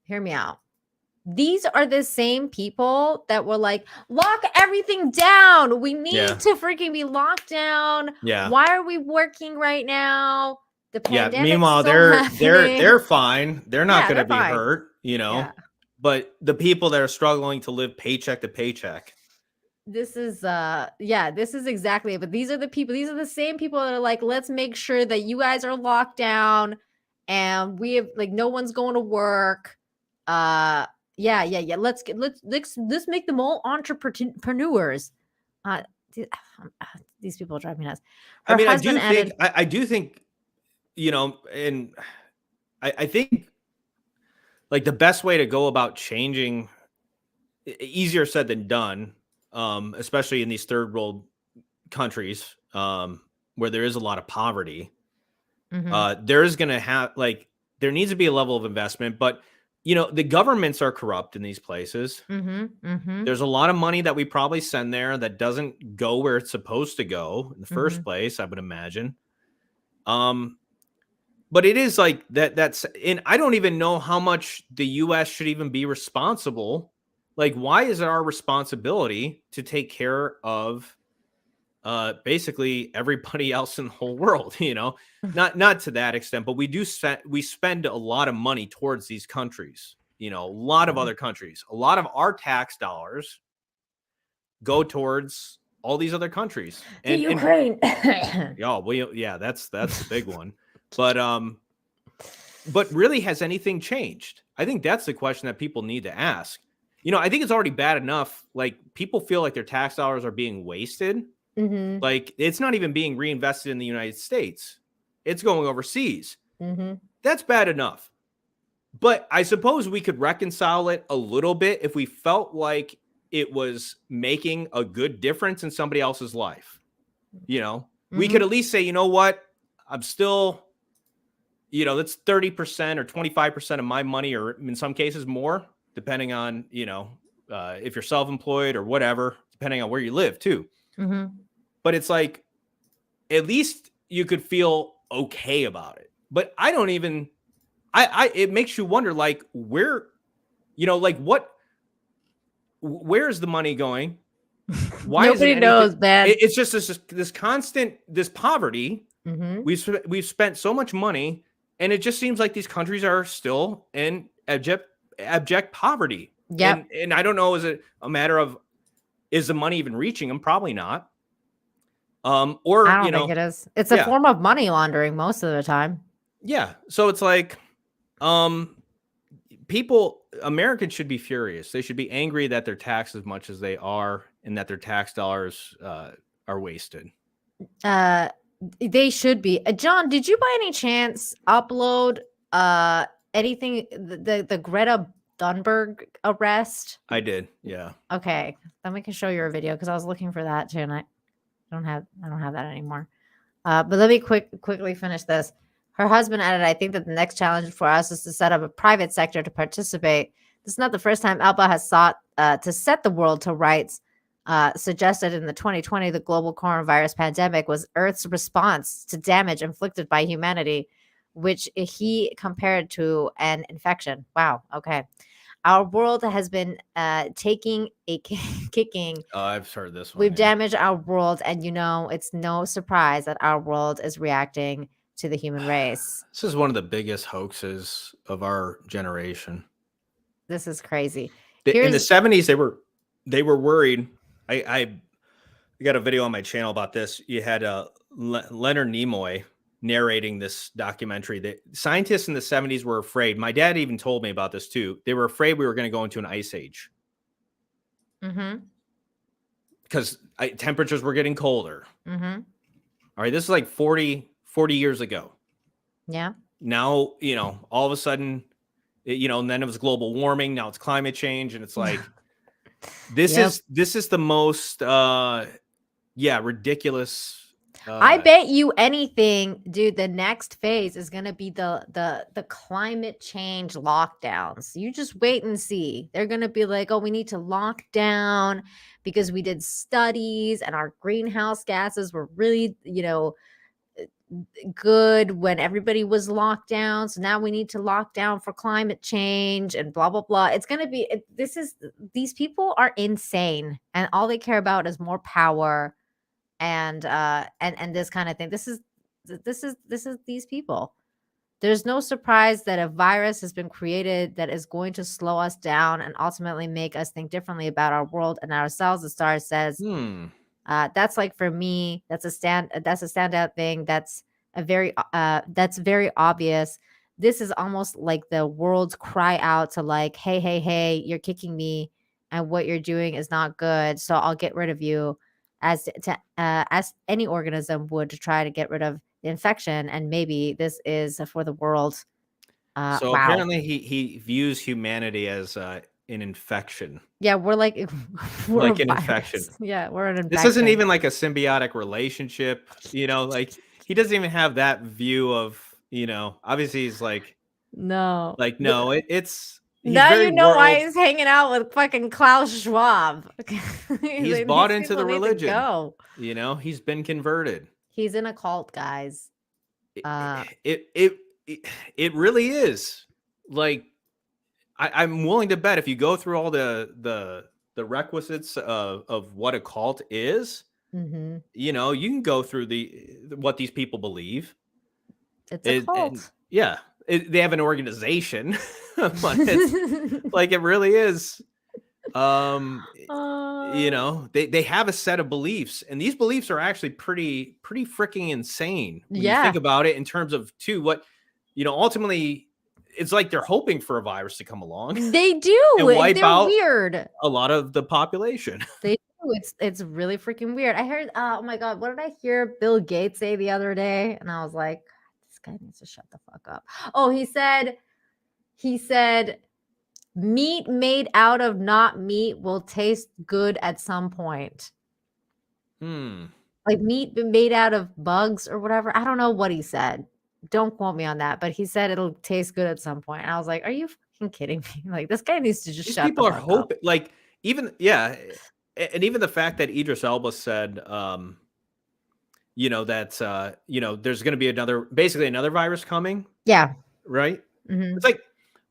Hear me out. These are the same people that were like, lock everything down. We need Yeah. to freaking be locked down. Yeah. Why are we working right now? The Yeah. pandemic. Meanwhile, they're fine. They're not Yeah, going to they're be fine. hurt, you know. Yeah. But the people that are struggling to live paycheck to paycheck. This is this is exactly it. But these are the same people that are like, let's make sure that you guys are locked down and we have like no one's going to work. Yeah. Let's make them all entrepreneurs. These people drive me nuts. Her I mean, husband added, I do think, you know, and I think like the best way to go about changing, easier said than done, especially in these third world countries, where there is a lot of poverty. There's going to have there needs to be a level of investment, but you know, the governments are corrupt in these places. There's a lot of money that we probably send there that doesn't go where it's supposed to go in the first place, I would imagine. But it is like that's, and I don't even know how much the US should even be responsible. Like, why is it our responsibility to take care of basically everybody else in the whole world, you know? Not to that extent, but we spend a lot of money towards these countries, you know, a lot of other countries. A lot of our tax dollars go towards all these other countries. And Ukraine. Yeah, that's the big one. But really, has anything changed? I think that's the question that people need to ask. You know, I think it's already bad enough. Like, people feel like their tax dollars are being wasted. Like, it's not even being reinvested in the United States. It's going overseas. That's bad enough. But I suppose we could reconcile it a little bit if we felt like it was making a good difference in somebody else's life. You know, we could at least say, you know what, I'm still, you know, that's 30% or 25% of my money, or in some cases more, depending on, you know, if you're self-employed or whatever, depending on where you live too. But it's like, at least you could feel okay about it. But I don't even, it makes you wonder, like, where, you know, like where's the money going? Why Nobody knows, man. It's just this constant, this poverty. We've spent so much money, and it just seems like these countries are still in abject poverty. Yep. And I don't know, is it a matter of, is the money even reaching them? Probably not. Or I don't you know, think it is. It's a form of money laundering most of the time. Yeah. So it's like, Americans should be furious. They should be angry that they're taxed as much as they are, and that their tax dollars are wasted. They should be. John, did you by any chance upload anything, the Greta Thunberg arrest? I did. Yeah. Okay. Then we can show you a video, because I was looking for that too, and I don't have that anymore. But let me quickly finish this. Her husband added, I think that the next challenge for us is to set up a private sector to participate. This is not the first time Alba has sought to set the world to rights. Suggested in the 2020, the global coronavirus pandemic was Earth's response to damage inflicted by humanity, which he compared to an infection. Wow. Okay. Our world has been taking a kicking. Oh, I've heard this one. We've damaged our world, and you know, it's no surprise that our world is reacting to the human race. This is one of the biggest hoaxes of our generation. This is crazy. In the 70s, they were worried. I got a video on my channel about this. You had Leonard Nimoy narrating this documentary. That scientists in the 70s were afraid. My dad even told me about this too. They were afraid we were going to go into an ice age. Because temperatures were getting colder. All right, this is like 40 years ago. Yeah. Now, you know, all of a sudden, you know, and then it was global warming. Now it's climate change. And it's like, this is the most, ridiculous I bet you anything, dude. The next phase is gonna be the climate change lockdowns. You just wait and see. They're gonna be like, oh, we need to lock down because we did studies and our greenhouse gases were really, good when everybody was locked down. So now we need to lock down for climate change and blah blah blah. It's gonna be. These people are insane, and all they care about is more power and this kind of thing. This is these people. There's no surprise that a virus has been created that is going to slow us down and ultimately make us think differently about our world and ourselves. The star says that's like, for me, that's a standout thing. That's very obvious. This is almost like the world's cry out to, like, hey, you're kicking me and what you're doing is not good, so I'll get rid of you, as any organism would, to try to get rid of the infection. And maybe this is for the world. So wow. apparently he views humanity as an infection. Yeah, we're like we're Like a an virus. infection. Yeah, we're an infection. This isn't even like a symbiotic relationship, like he doesn't even have that view of, obviously he's like, no. it's he's Now very you know why world- he's hanging out with fucking Klaus Schwab. he's like, bought these into people the need to religion. go. He's been converted. He's in a cult, guys. It really is. Like, I'm willing to bet if you go through all the requisites of what a cult is, Mhm. you can go through what these people believe. It's a cult. Yeah, they have an organization, but it's like, it really is. They have a set of beliefs, and these beliefs are actually pretty freaking insane when you think about it, in terms of, too, what ultimately, it's like they're hoping for a virus to come along. They do. And wipe They're out weird. a lot of the population. They do. It's really freaking weird. I heard, oh my God, what did I hear Bill Gates say the other day? And I was like, this guy needs to shut the fuck up. Oh, he said meat made out of not meat will taste good at some point. Like meat made out of bugs or whatever. I don't know what he said. Don't quote me on that, but he said it'll taste good at some point. And I was like, are you fucking kidding me? Like, this guy needs to just These shut people the are fuck hoping, up. like, even and even the fact that Idris Elba said, that there's going to be another virus coming. Yeah. Right. Mm-hmm. It's like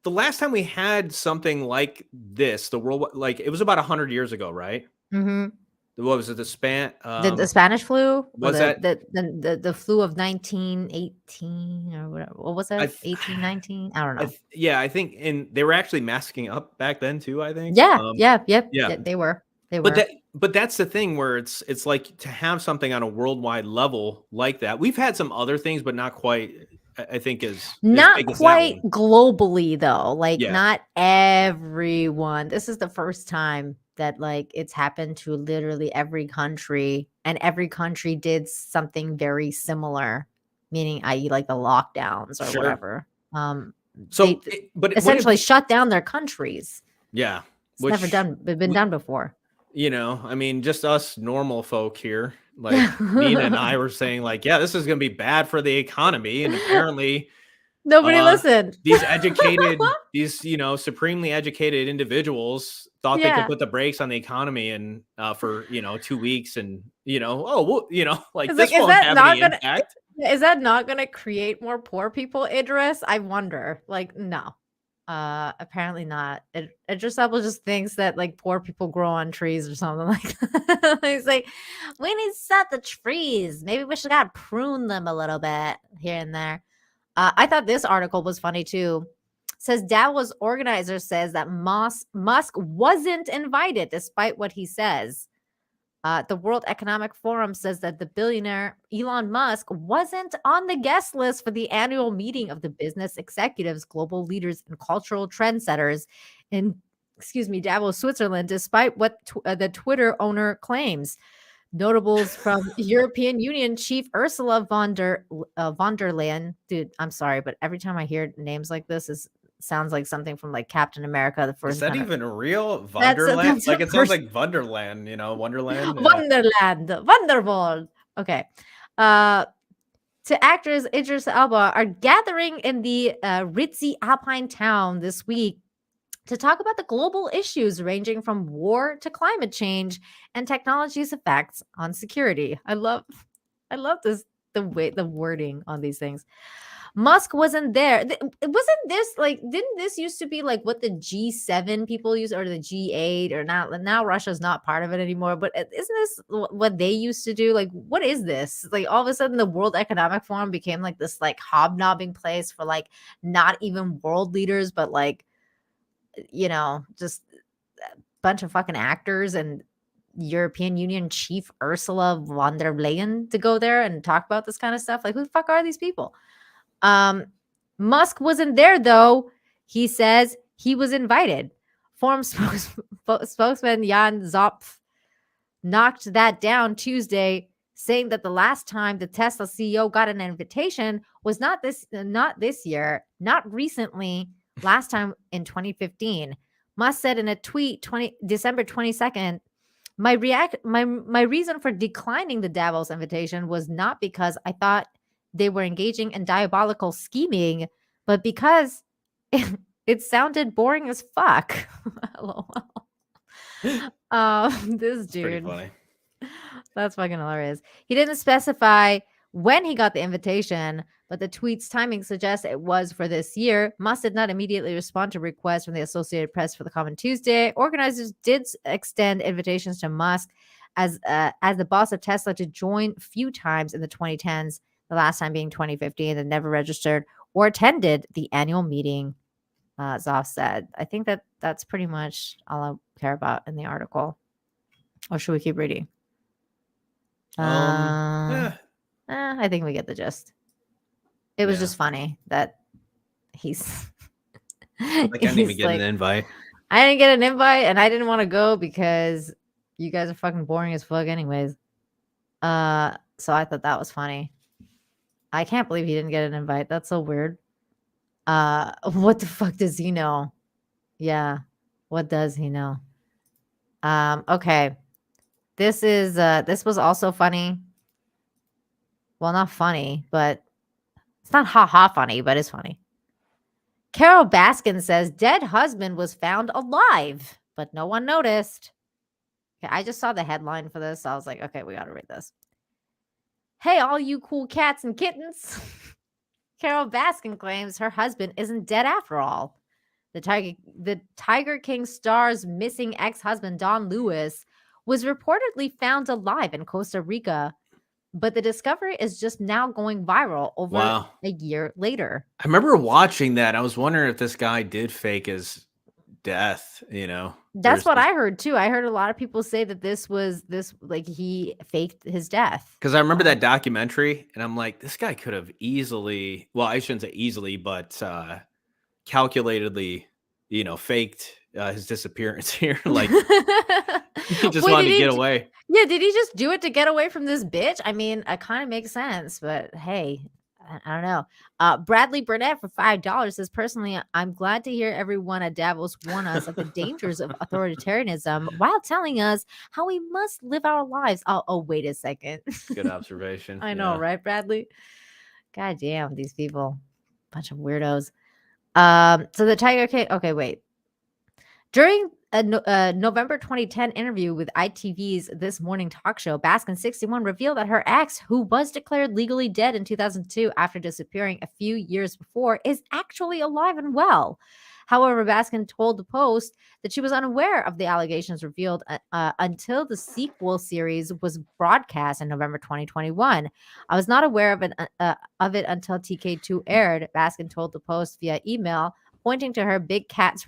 the last time we had something like this, the world, like, it was about 100 years ago, right? Mm-hmm. What was it? The Spanish flu? Was the flu of 1918 or whatever? What was that? 1819? I don't know. I think, and they were actually masking up back then too, I think. Yeah. Yeah. They were. But that's the thing, where it's like, to have something on a worldwide level like that. We've had some other things, but not quite, I think, not big as quite that one. globally, though. Like, Yeah. not everyone. This is the first time that, like, it's happened to literally every country, and every country did something very similar, meaning, i.e., like the lockdowns or whatever. So, but essentially shut down their countries. Yeah, it's never been done before. I mean, just us normal folk here, like Nina and I were saying, like, yeah, this is going to be bad for the economy, and apparently nobody listened. These supremely educated individuals thought they could put the brakes on the economy, and for 2 weeks, and like, this won't have any impact. Is that not going to create more poor people, Idris? I wonder. Like, no. Apparently not. Idris Elba just thinks that, like, poor people grow on trees or something like that. He's like, we need to set the trees. Maybe we should gotta prune them a little bit here and there. I thought this article was funny too. Says Davos organizer says that Musk wasn't invited, despite what he says. The World Economic Forum says that the billionaire Elon Musk wasn't on the guest list for the annual meeting of the business executives, global leaders, and cultural trendsetters in, Davos, Switzerland, despite what the Twitter owner claims. Notables from European Union Chief Ursula von der Leyen. Dude, I'm sorry, but every time I hear names like this, sounds like something from, like, Captain America. The first. Is that even real? Wonderland? Like, it sounds like Wonderland. Wonderland. Wonderland, Wonderworld. Okay. to actress Idris Elba are gathering in the ritzy Alpine town this week to talk about the global issues ranging from war to climate change and technology's effects on security. I love this, the wording on these things. Musk wasn't there. Wasn't this like, didn't this used to be like what the G7 people use, or the G8, or not? Now Russia's not part of it anymore, but isn't this what they used to do? Like, what is this? Like, all of a sudden the World Economic Forum became like this like hobnobbing place for like not even world leaders, but like, just a bunch of fucking actors and European Union chief Ursula von der Leyen to go there and talk about this kind of stuff. Like, who the fuck are these people? Musk wasn't there, though. He says he was invited. Forum spokesman Jan Zopf knocked that down Tuesday, saying that the last time the Tesla CEO got an invitation was not this year, not recently, last time in 2015. Musk said in a tweet December 22nd, my reason for declining the Davos invitation was not because I thought they were engaging in diabolical scheming, but because it sounded boring as fuck. LOL. This dude. Pretty funny. That's fucking hilarious. He didn't specify when he got the invitation, but the tweet's timing suggests it was for this year. Musk did not immediately respond to requests from the Associated Press for the comment Tuesday. Organizers did extend invitations to Musk as the boss of Tesla to join a few times in the 2010s, the last time being 2015, and never registered or attended the annual meeting, Zoff said. I think that's pretty much all I care about in the article. Or should we keep reading? I think we get the gist. It was just funny that he's I didn't even get an invite. I didn't get an invite, and I didn't want to go because you guys are fucking boring as fuck anyways. So I thought that was funny. I can't believe he didn't get an invite. That's so weird. What the fuck does he know? Yeah. What does he know? Okay. This was also funny. Well, not funny, but it's not ha funny, but it's funny. Carol Baskin says dead husband was found alive, but no one noticed. Okay, I just saw the headline for this. So I was like, okay, we got to read this. Hey, all you cool cats and kittens. Carol Baskin claims her husband isn't dead after all. The Tiger King star's missing ex-husband, Don Lewis, was reportedly found alive in Costa Rica, but the discovery is just now going viral over a year later. I remember watching that. I was wondering if this guy did fake his death, That's what I heard too. I heard a lot of people say that like he faked his death. Because I remember that documentary, and I'm like, this guy could have easily, well, I shouldn't say easily, but calculatedly, faked his disappearance here. Like, he just wanted to get away. Yeah, did he just do it to get away from this bitch? I mean, it kind of makes sense, but hey, I don't know. Bradley Burnett for $5 says, personally, I'm glad to hear everyone at Davos warn us of the dangers of authoritarianism while telling us how we must live our lives. Oh, wait a second. Good observation. I know, right, Bradley? God damn, these people. Bunch of weirdos. So the Tiger King. Okay, wait. During a November 2010 interview with ITV's This Morning talk show, Baskin, 61, revealed that her ex, who was declared legally dead in 2002 after disappearing a few years before, is actually alive and well. However, Baskin told the Post that she was unaware of the allegations revealed until the sequel series was broadcast in November 2021. I was not aware of it until TK2 aired, Baskin told the Post via email, pointing to her Big Cats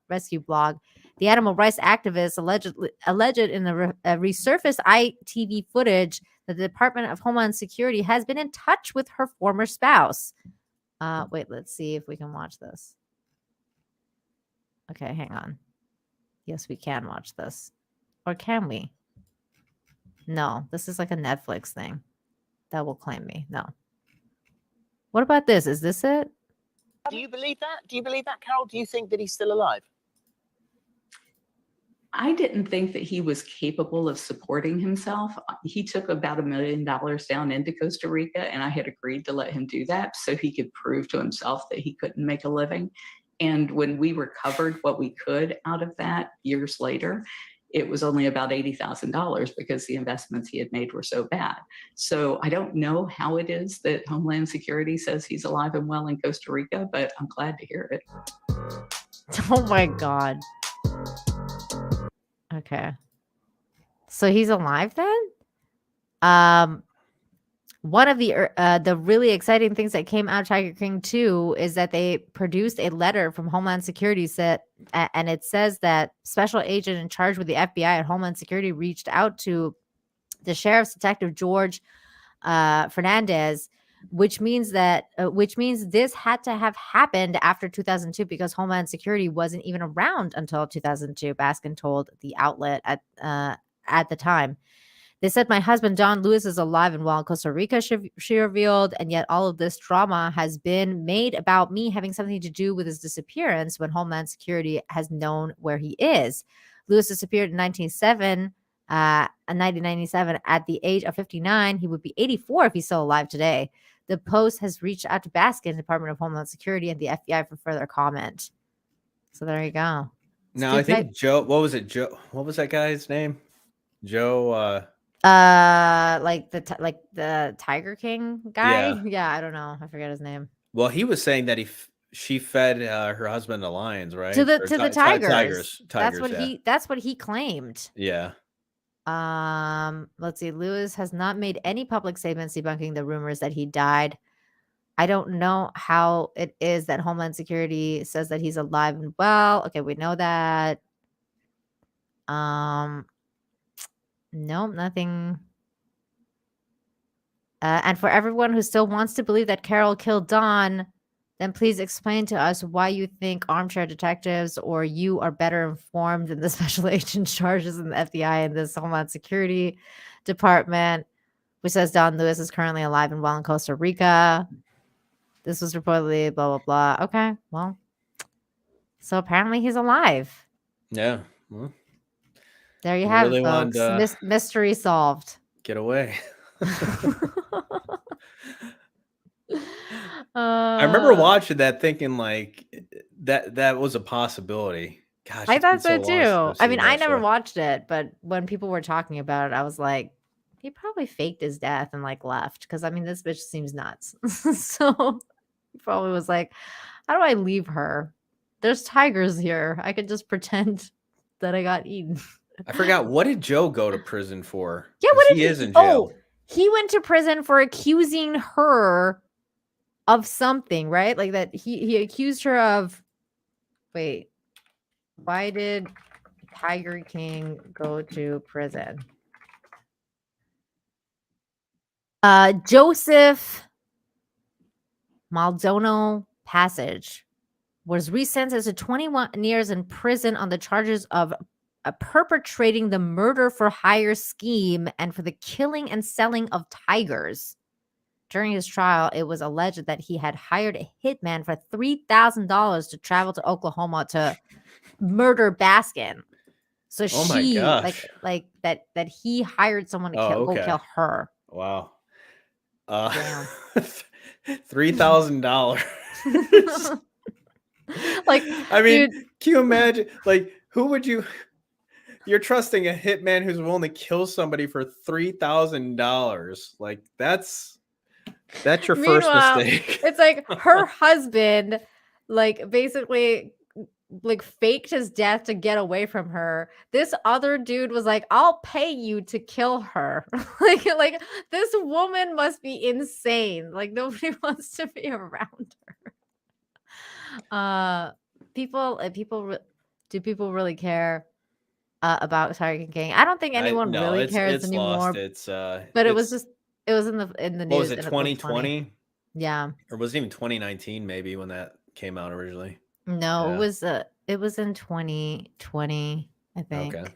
rescue blog. The animal rights activist alleged in the resurfaced ITV footage that the Department of Homeland Security has been in touch with her former spouse. Wait, let's see if we can watch this. Okay, hang on. Yes, we can watch this. Or can we? No, this is like a Netflix thing that will claim me. No. What about this? Is this it? Do you believe that? Do you believe that, Carol? Do you think that he's still alive? I didn't think that he was capable of supporting himself. He took about $1 million down into Costa Rica, and I had agreed to let him do that so he could prove to himself that he couldn't make a living. And when we recovered what we could out of that years later, it was only about $80,000 because the investments he had made were so bad. So I don't know how it is that Homeland Security says he's alive and well in Costa Rica, but I'm glad to hear it. Oh my God. Okay. So he's alive then? One of the really exciting things that came out of Tiger King 2 is that they produced a letter from Homeland Security and it says that special agent in charge with the FBI at Homeland Security reached out to the sheriff's detective George Fernandez, which means this had to have happened after 2002 because Homeland Security wasn't even around until 2002. Baskin told the outlet at the time. They said, my husband, Don Lewis, is alive and well in Costa Rica, she revealed, and yet all of this drama has been made about me having something to do with his disappearance when Homeland Security has known where he is. Lewis disappeared in 1997 at the age of 59. He would be 84 if he's still alive today. The Post has reached out to Baskin, Department of Homeland Security, and the FBI for further comment. So there you go. Now, I think Joe, what was it? Joe, what was that guy's name? Joe, like the Tiger King guy. Yeah, I don't know. I forget his name. Well, he was saying that she fed her husband the lions, right? To the tigers. Tigers. That's what he claimed. Yeah. Let's see. Lewis has not made any public statements debunking the rumors that he died. I don't know how it is that Homeland Security says that he's alive and well. Okay, we know that. No, nothing. And for everyone who still wants to believe that Carol killed Don, then please explain to us why you think armchair detectives or you are better informed than the special agent charges in the FBI and this Homeland Security Department, which says Don Lewis is currently alive and well in Costa Rica. This was reportedly blah, blah, blah. Okay, well, so apparently he's alive. Yeah. Well, there you have it, folks. Mystery solved. Get away. I remember watching that thinking like that was a possibility. Gosh, I thought so too. I mean, I never watched it, but when people were talking about it, I was like, he probably faked his death and like left because I mean, this bitch seems nuts. So he probably was like, how do I leave her? There's tigers here. I could just pretend that I got eaten. I forgot, what did Joe go to prison for? Yeah, what did he is in jail? Oh, he went to prison for accusing her of something, right? Like that he accused her of. Wait, why did Tiger King go to prison? Joseph Maldonado Passage was resentenced to 21 years in prison on the charges of perpetrating the murder for hire scheme and for the killing and selling of tigers. During his trial, it was alleged that he had hired a hitman for $3,000 to travel to Oklahoma to murder Baskin. So she, like that he hired someone to go kill her. Wow. $3,000. Like, I mean, dude, can you imagine? Like, who would you? You're trusting a hitman who's willing to kill somebody for $3,000. Like, that's your first mistake. It's like her husband, like, basically, like, faked his death to get away from her. This other dude was like, I'll pay you to kill her. like this woman must be insane. Like, nobody wants to be around her. Do people really care about Tiger King? I don't think anyone really cares anymore. But it was in the news. What was it, 2020? Yeah. Or was it even 2019 maybe when that came out originally? No, yeah. It was in 2020, I think. Okay.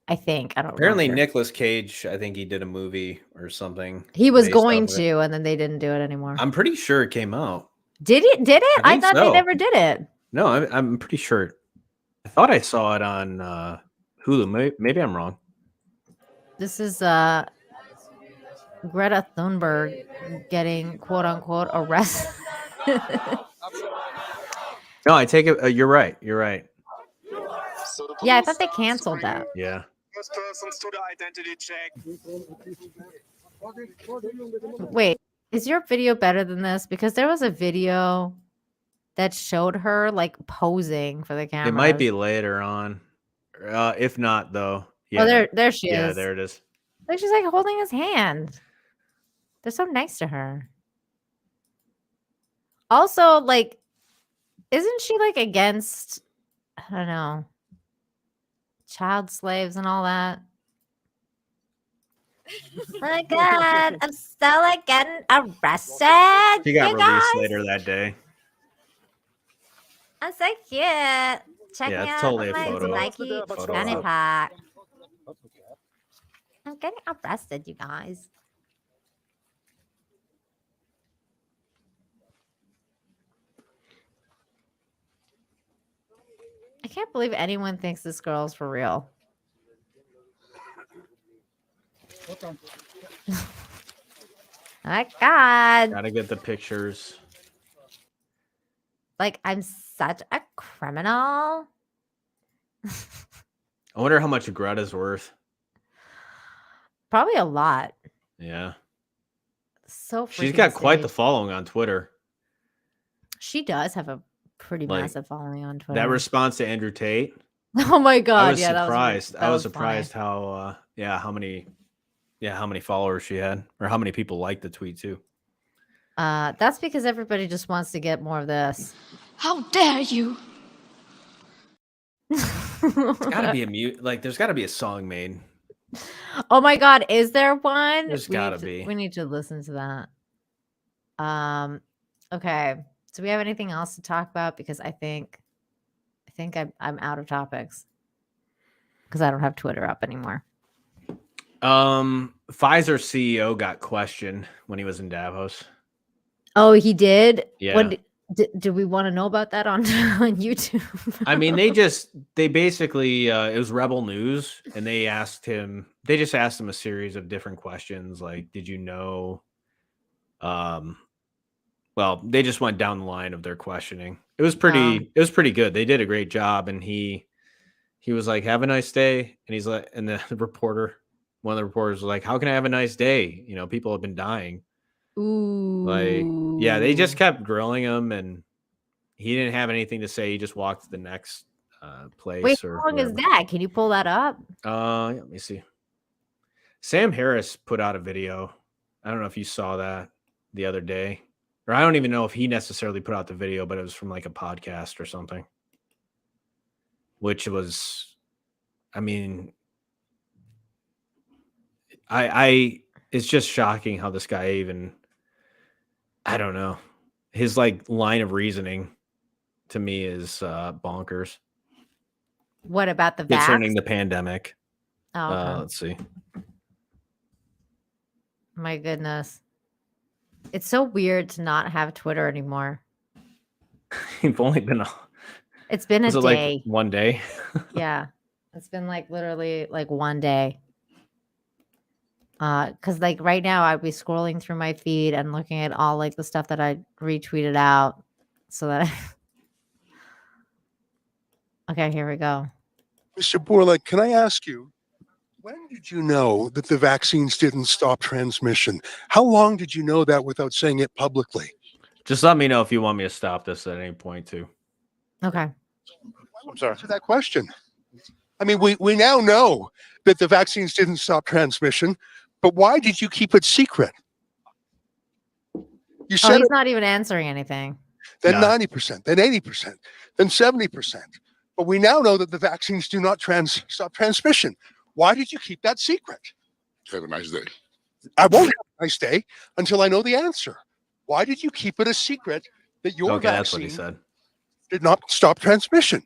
I think. I don't know. Apparently Nicolas Cage, I think he did a movie or something. He was going to, and then they didn't do it anymore. I'm pretty sure it came out. Did it? I thought they never did it. No, I'm pretty sure. I thought I saw it on Hulu. Maybe I'm wrong. This is Greta Thunberg getting quote unquote arrested. No, I take it. You're right. You're right. Yeah, I thought they canceled that. Yeah. persons to the identity check. Wait, is your video better than this? Because there was a video that showed her like posing for the camera. It might be later on. If not, though. Yeah. Oh, there she is. Yeah, there it is. Like she's like holding his hand. They're so nice to her. Also, like, isn't she like against, I don't know, child slaves and all that? Oh my god, I'm so like getting arrested. She got you released guys. later that day. I'm so cute. Check Yeah, me it's out totally a on my photo. Nike Photo fanny op. pack. I'm getting arrested, you guys. I can't believe anyone thinks this girl's for real. My God. Gotta get the pictures. Like, I'm such a criminal. I wonder how much Greta's worth. Probably a lot. Yeah. So She's freaking got quite the safe. following on Twitter. She does have a pretty Like, massive following on Twitter. That response to Andrew Tate. Oh my God. I was yeah, surprised. That I was funny. surprised how how many followers she had, or how many people liked the tweet too. That's because everybody just wants to get more of this. How dare you? It's gotta be a mute. Like, there's gotta be a song made. Oh my God, is there one? There's We gotta need to- be. We need to listen to that. Okay. Do we have anything else to talk about? Because I think I'm out of topics because I don't have Twitter up anymore. Pfizer CEO got questioned when he was in Davos. Oh, he did. Yeah. What do we want to know about that on on YouTube? I mean, they basically it was Rebel News, and they just asked him a series of different questions, like, did you know? Well, they just went down the line of their questioning. It was pretty good. They did a great job, and he was like, "Have a nice day," and he's like, and one of the reporters was like, "How can I have a nice day? You know, people have been dying." Ooh. Like, yeah, they just kept grilling him, and he didn't have anything to say. He just walked to the next place. Wait, or how long is whatever. that? Can you pull that up? Let me see. Sam Harris put out a video. I don't know if you saw that the other day, or I don't even know if he necessarily put out the video, but it was from like a podcast or something. Which was, I mean, it's just shocking how this guy even, I don't know, his like line of reasoning to me is bonkers. What about the Concerning vax? the pandemic. Oh, okay. Let's see. My goodness. It's so weird to not have Twitter anymore. You've only been It's been a was it day. like one day? Yeah. It's been like literally like one day. Because like right now I'd be scrolling through my feed and looking at all like the stuff that I retweeted out so that Okay, here we go. Mr. Borla, can I ask you, when did you know that the vaccines didn't stop transmission? How long did you know that without saying it publicly? Just let me know if you want me to stop this at any point too. Okay. I'm sorry. Answer that question. I mean, we now know that the vaccines didn't stop transmission, but why did you keep it secret? You Oh, said he's it, not even answering anything. then No. 90%, then 80%, then 70%. But we now know that the vaccines do not stop transmission. Why did you keep that secret? Have a nice day. I won't have a nice day until I know the answer. Why did you keep it a secret that your Okay, that's what he vaccine said. did not stop transmission?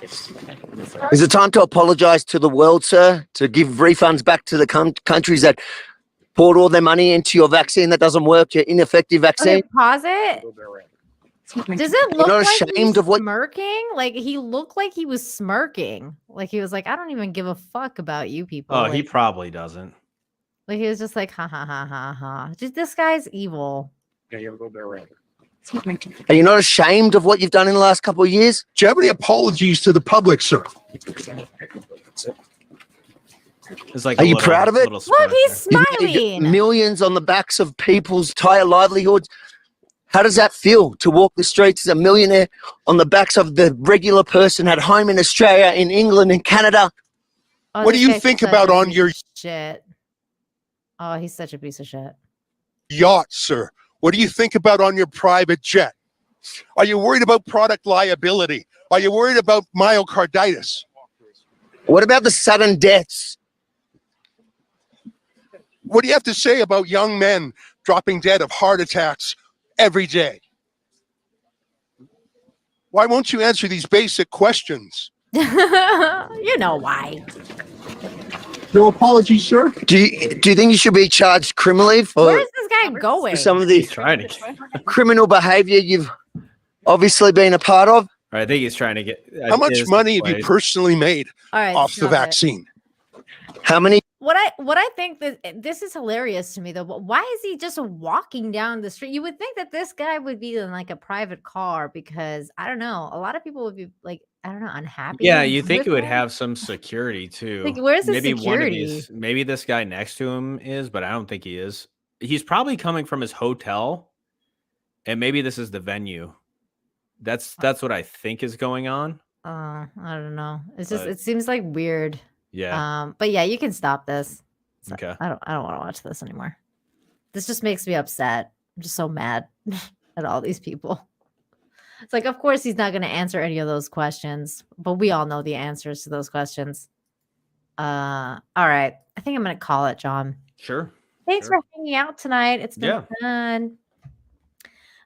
Is it time to apologise to the world, sir? To give refunds back to the countries that poured all their money into your vaccine that doesn't work, your ineffective vaccine? Okay, pause it. Does it look not like ashamed he's of what- smirking? Like he looked like he was smirking. Like he was like, I don't even give a fuck about you people. Oh, like, he probably doesn't. like he was just like, ha ha ha ha ha. Just this guy's evil. Are you not ashamed of what you've done in the last couple of years? Do you have any apologies to the public, sir? It's like Are a you little- proud of it? little smirk Look, he's there. You've made smiling. millions on the backs of people's entire livelihoods. How does that feel to walk the streets as a millionaire on the backs of the regular person at home in Australia, in England, in Canada? Oh, What do this you guy's think such about a on piece your of shit? Oh, he's such a piece of shit. yacht, sir? What do you think about on your private jet? Are you worried about product liability? Are you worried about myocarditis? What about the sudden deaths? What do you have to say about young men dropping dead of heart attacks every day? Why won't you answer these basic questions? You know why. No apologies, sir. Do you think you should be charged criminally Where for is this guy going? some of the He's trying to get. criminal behavior you've obviously been a part of? I think he's trying to get. How much his money have you place. personally made All right, off the stop it. vaccine? How many? What I think that this is hilarious to me though. But why is he just walking down the street? You would think that this guy would be in like a private car because I don't know. A lot of people would be like, I don't know, unhappy. Yeah, you think with it would him. have some security too. Like, where's the maybe one of security? these? Maybe this guy next to him is, but I don't think he is. He's probably coming from his hotel, and maybe this is the venue. That's what I think is going on. I don't know. It's just But- it seems like weird. Yeah. But yeah, you can stop this. Okay. I don't want to watch this anymore. This just makes me upset. I'm just so mad at all these people. It's like, of course, he's not going to answer any of those questions, but we all know the answers to those questions. All right. I think I'm going to call it, John. Sure. Thanks Sure. for hanging out tonight. It's been fun.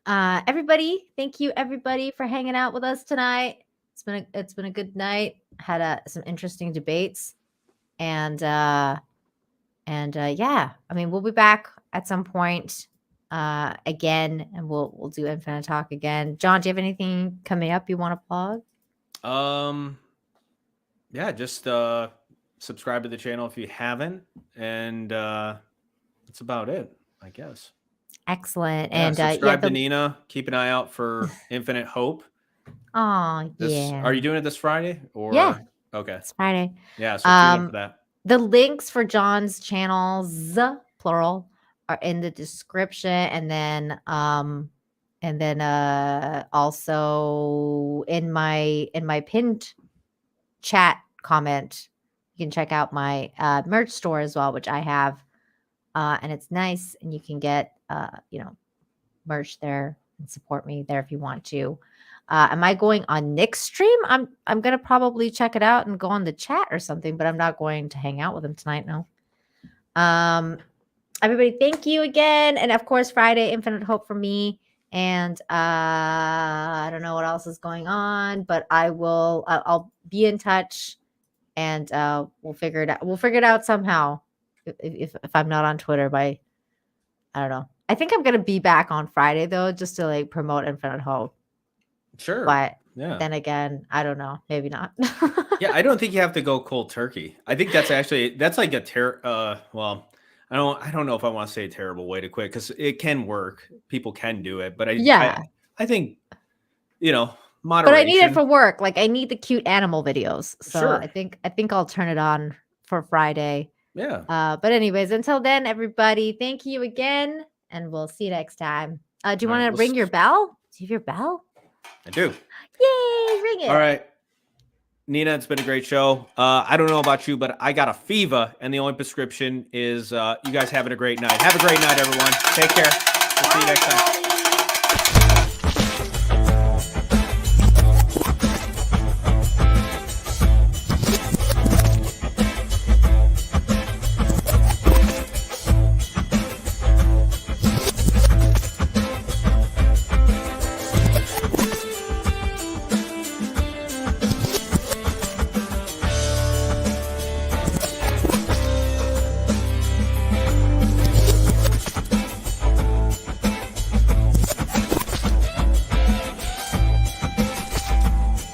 Everybody, thank you everybody for hanging out with us tonight. It's been a good night. Had some interesting debates, and yeah, I mean we'll be back at some point again, and we'll do Infinite Talk again. John, do you have anything coming up you want to plug? Yeah, just subscribe to the channel if you haven't, and that's about it, I guess. Excellent. Yeah, And subscribe to Nina. Keep an eye out for Infinite Hope. Oh This, yeah. Are you doing it this Friday? Or Yeah. Okay. It's Friday. Yeah. So tune in for that. The links for John's channels, plural, are in the description, and then also in my pinned chat comment, you can check out my merch store as well, which I have, and it's nice, and you can get merch there and support me there if you want to. Am I going on Nick's stream? I'm gonna probably check it out and go on the chat or something, but I'm not going to hang out with him tonight. No. Everybody, thank you again, and of course, Friday, Infinite Hope for me. And I don't know what else is going on, but I'll be in touch, and we'll figure it out. We'll figure it out somehow. If I'm not on Twitter by, I don't know. I think I'm gonna be back on Friday though, just to like promote Infinite Hope. Sure. But Yeah. then again, I don't know. Maybe not. Yeah, I don't think you have to go cold turkey. I think that's like a well, I don't know if I want to say a terrible way to quit, because it can work. People can do it, but I think moderation. But I need it for work. Like I need the cute animal videos. So Sure. I think I'll turn it on for Friday. Yeah. But anyways, until then, everybody, thank you again, and we'll see you next time. Do you All right, want to we'll ring your bell? Do you have your bell? I do. Yay, ring it. All right. Nina, it's been a great show. I don't know about you, but I got a fever, and the only prescription is you guys having a great night. Have a great night, everyone. Take care. We'll see you next time.